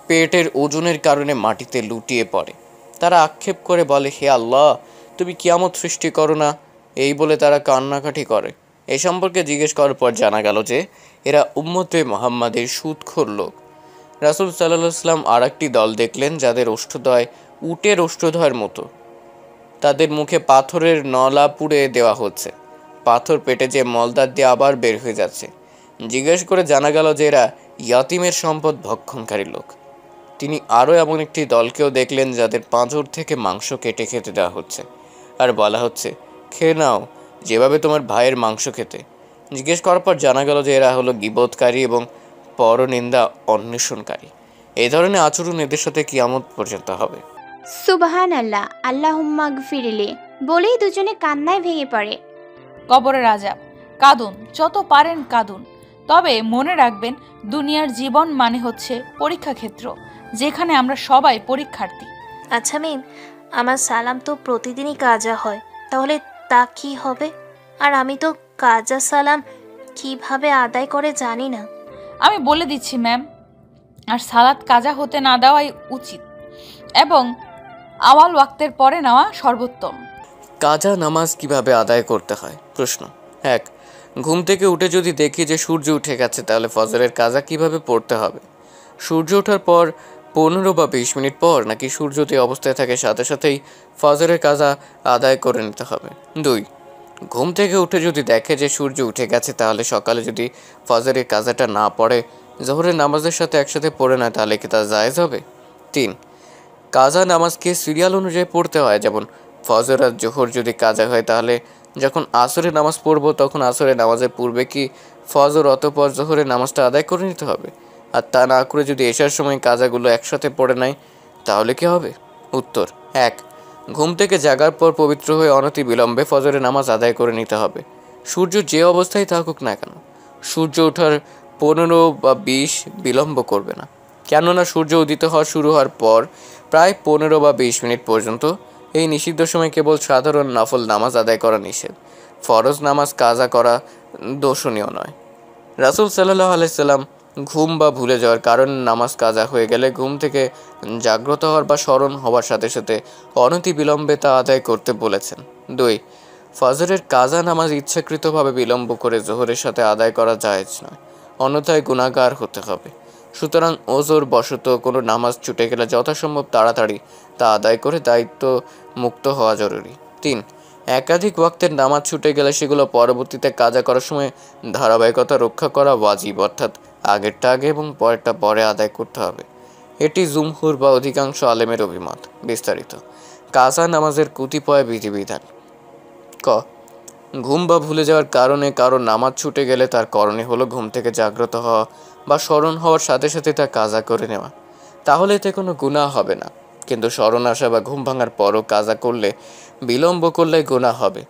Speaker 3: পেটের ওজনের কারণে মাটিতে লুটিয়ে পড়ে। তারা আক্ষেপ করে বলে, হে আল্লাহ, তুমি কিয়ামত সৃষ্টি করো না। এই বলে তারা কান্নাকাটি করে। এ সম্পর্কে জিজ্ঞেস করার পর জানা গেল যে এরা উম্মতে মুহাম্মাদের সুদখোর লোক। রাসূল সাল্লাল্লাহু আলাইহি সাল্লাম আর একটি দল দেখলেন যাদের ওষ্ঠদ্বয় উটের ওষ্ঠদ্বয়ের মতো। তাদের মুখে পাথরের নলা পুড়ে দেওয়া হচ্ছে, পাথর পেটে যে মলদ্বার দিয়ে আবার বের হয়ে যাচ্ছে। জিজ্ঞেস করে জানা গেল যে এরা ইয়াতিমের সম্পদ ভক্ষণকারী লোক। তিনি আরও এমন একটি দলকেও দেখলেন যাদের পাঁজর থেকে মাংস কেটে খেতে দেওয়া হচ্ছে, আর বলা হচ্ছে, খেয়ে নাও যেভাবে তোমার ভাইয়ের মাংস খেতে। জিজ্ঞেস করার পর জানা গেল যে এরা হলো গীবতকারী এবং পরনিন্দা অন্বেষণকারী। এই ধরনের আচরণ এদের সাথে কিয়ামত পর্যন্ত হবে।
Speaker 4: সুবহানাল্লাহ, আল্লাহুম্মা গফিরলি বলেই দুজনে কান্নায় ভেঙে পড়ে।
Speaker 11: কবরের আযাব, কাঁদুন, যত পারেন কাঁদুন, তবে মনে রাখবেন দুনিয়ার জীবন মানে হচ্ছে পরীক্ষা ক্ষেত্র, যেখানে আমরা সবাই পরীক্ষার্থী।
Speaker 10: আচ্ছা মিম, আমার সালাম তো প্রতিদিনই কাজা হয়, তাহলে তা কি হবে? আর আমি তো কাজা সালাম কিভাবে আদায় করে জানি না।
Speaker 11: আমি বলে দিচ্ছি ম্যাম, আর সালাত কাজা হতে না দেওয়াই উচিত এবং আওয়াল ওয়াক্তের পরে নেওয়া সর্বোত্তম।
Speaker 3: কাজা নামাজ কিভাবে আদায় করতে হয়? প্রশ্ন 1, ঘুম থেকে উঠে যদি দেখি যে সূর্য উঠে গেছে তাহলে ফজরের কাজা কিভাবে পড়তে হবে? সূর্য ওঠার পর 15 বা 20 মিনিট পর, নাকি সূর্যোদয় অবস্থায় থাকে সাথে সাথেই ফজরের কাজা আদায় করে নিতে হবে? 2, ঘুম থেকে উঠে যদি দেখে যে সূর্য উঠে গেছে তাহলে সকালে যদি ফজরের কাজাটা না পড়ে জোহরের নামাজের সাথে একসাথে পড়ে না তাহলে কি তা জায়েজ হবে? 3, কাজা নামাজকে সিরিয়াল অনুযায়ী পড়তে হয়, যেমন ফজর আর জোহর যদি কাজা হয় তাহলে যখন আসরের নামাজ পড়বো তখন আসরের নামাজের পূর্বে কি ফজর অতঃপর জোহরের নামাজটা আদায় করে নিতে হবে? আর তা না করে যদি এশার সময় কাজাগুলো একসাথে পড়ে নেয় তাহলে কি হবে? উত্তর 1, ঘুম থেকে জাগার পর পবিত্র হয়ে অনতি বিলম্বে ফজরের নামাজ আদায় করে নিতে হবে, সূর্য যে অবস্থায় থাকুক না কেন। সূর্য ওঠার 15 বা 20 বিলম্ব করবে না, কেননা সূর্য উদিত হওয়া শুরু হওয়ার পর প্রায় 15 বা 20 মিনিট পর্যন্ত এই নিষিদ্ধ সময় কেবল সাধারণ নফল নামাজ আদায় করা নিষেধ, ফরজ নামাজ কাজা করা দোষণীয় নয়। রাসূল সাল্লাল্লাহু আলাইহি সাল্লাম ঘুম বা ভুলে যাওয়ার কারণে নামাজ কাজা হয়ে গেলে ঘুম থেকে জাগ্রত হওয়ার বা স্মরণ হওয়ার সাথে সাথে অনতি বিলম্বে তা আদায় করতে বলেছেন। 2, ফজরের কাজা নামাজ ইচ্ছাকৃতভাবে বিলম্ব করে জোহরের সাথে আদায় করা জায়েজ নয়, অন্যথায় গুনাহগার হতে হবে। সুতরাং ওজোর বশত কোনো নামাজ ছুটে গেলে যথাসম্ভব তাড়াতাড়ি তা আদায় করে দায়িত্ব মুক্ত হওয়া জরুরি। 3, একাধিক ওয়াক্তের নামাজ ছুটে গেলে সেগুলো পরবর্তীতে কাজা করার সময় ধারাবাহিকতা রক্ষা করা ওয়াজিব, অর্থাৎ আগেরটা আগে এবং পরেরটা পরে আদায় করতে হবে। এটি জুমহুর বা অধিকাংশ আলেমের অভিমত। বিস্তারিত কাজা নামাজের কতিপয় বিধিবিধান। ক, ঘুম বা ভুলে যাওয়ার কারণে কারো নামাজ ছুটে গেলে তার করণীয় হলো ঘুম থেকে জাগ্রত হওয়া বা স্মরণ হওয়ার সাথে সাথে তা কাজা করে নেওয়া, তাহলে এতে কোনো গুনাহ হবে না। কিন্তু স্মরণ আসা বা ঘুম ভাঙার পরও কাজা করলে, বিলম্ব করলে গুনাহ হবে।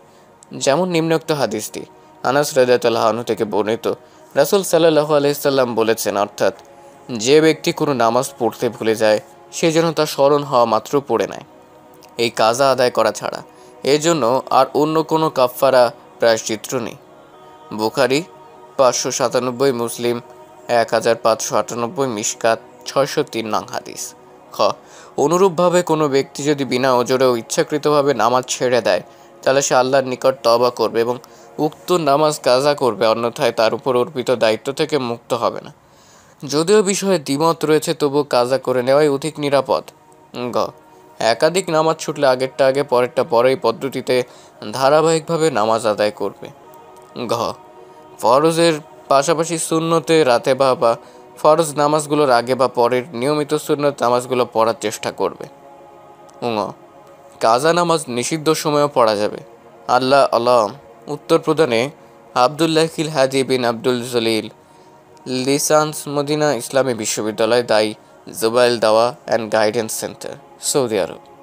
Speaker 3: যেমন নিম্নোক্ত হাদিসটি আনাস রাদিয়াল্লাহু আনহু থেকে বর্ণিত, রাসূল সাল্লাল্লাহু আলাইহি সাল্লাম বলেছেন, অর্থাৎ যে ব্যক্তি কোনো নামাজ পড়তে ভুলে যায় সে যেন তা স্মরণ হওয়া মাত্র পড়ে নেয়, এই কাজা আদায় করা ছাড়া। এর জন্য আর অন্য কোনো কাফফারা প্রায়শ্চিত্ত নেই। বুখারী 597, মুসলিম 1598 মিশকাত 603 নং হাদিস। খ অনুরূপভাবে কোনো ব্যক্তি যদি বিনা ওজরে ও ইচ্ছাকৃতভাবে নামাজ ছেড়ে দেয় তাহলে সে আল্লাহর নিকট তওবা করবে এবং উক্ত নামাজ কাজা করবে, অন্যথায় তার উপর অর্পিত দায়িত্ব থেকে মুক্ত হবে না। যদিও বিষয়ে দ্বিমত রয়েছে, তবুও কাজা করে নেওয়াই অধিক নিরাপদ। গ একাধিক নামাজ ছুটলে আগেরটা আগে পরেরটা পরে এই পদ্ধতিতে ধারাবাহিকভাবে নামাজ আদায় করবে। ঘ ফরজের পাশাপাশি সুন্নতে রাতে বা ফরজ নামাজগুলোর আগে বা পরের নিয়মিত সুন্নত নামাজগুলো পড়ার চেষ্টা করবে। ঙ কাজা নামাজ নিষিদ্ধ সময়েও পড়া যাবে। আল্লাহ আলম উত্তর প্রদানে আবদুল্লাহিল হাজি বিন আব্দুল জলিল, লিসান্স মদিনা ইসলামী বিশ্ববিদ্যালয়, দায়ী জুবাইল দাওয়া and guidance centre, Saudi Arab.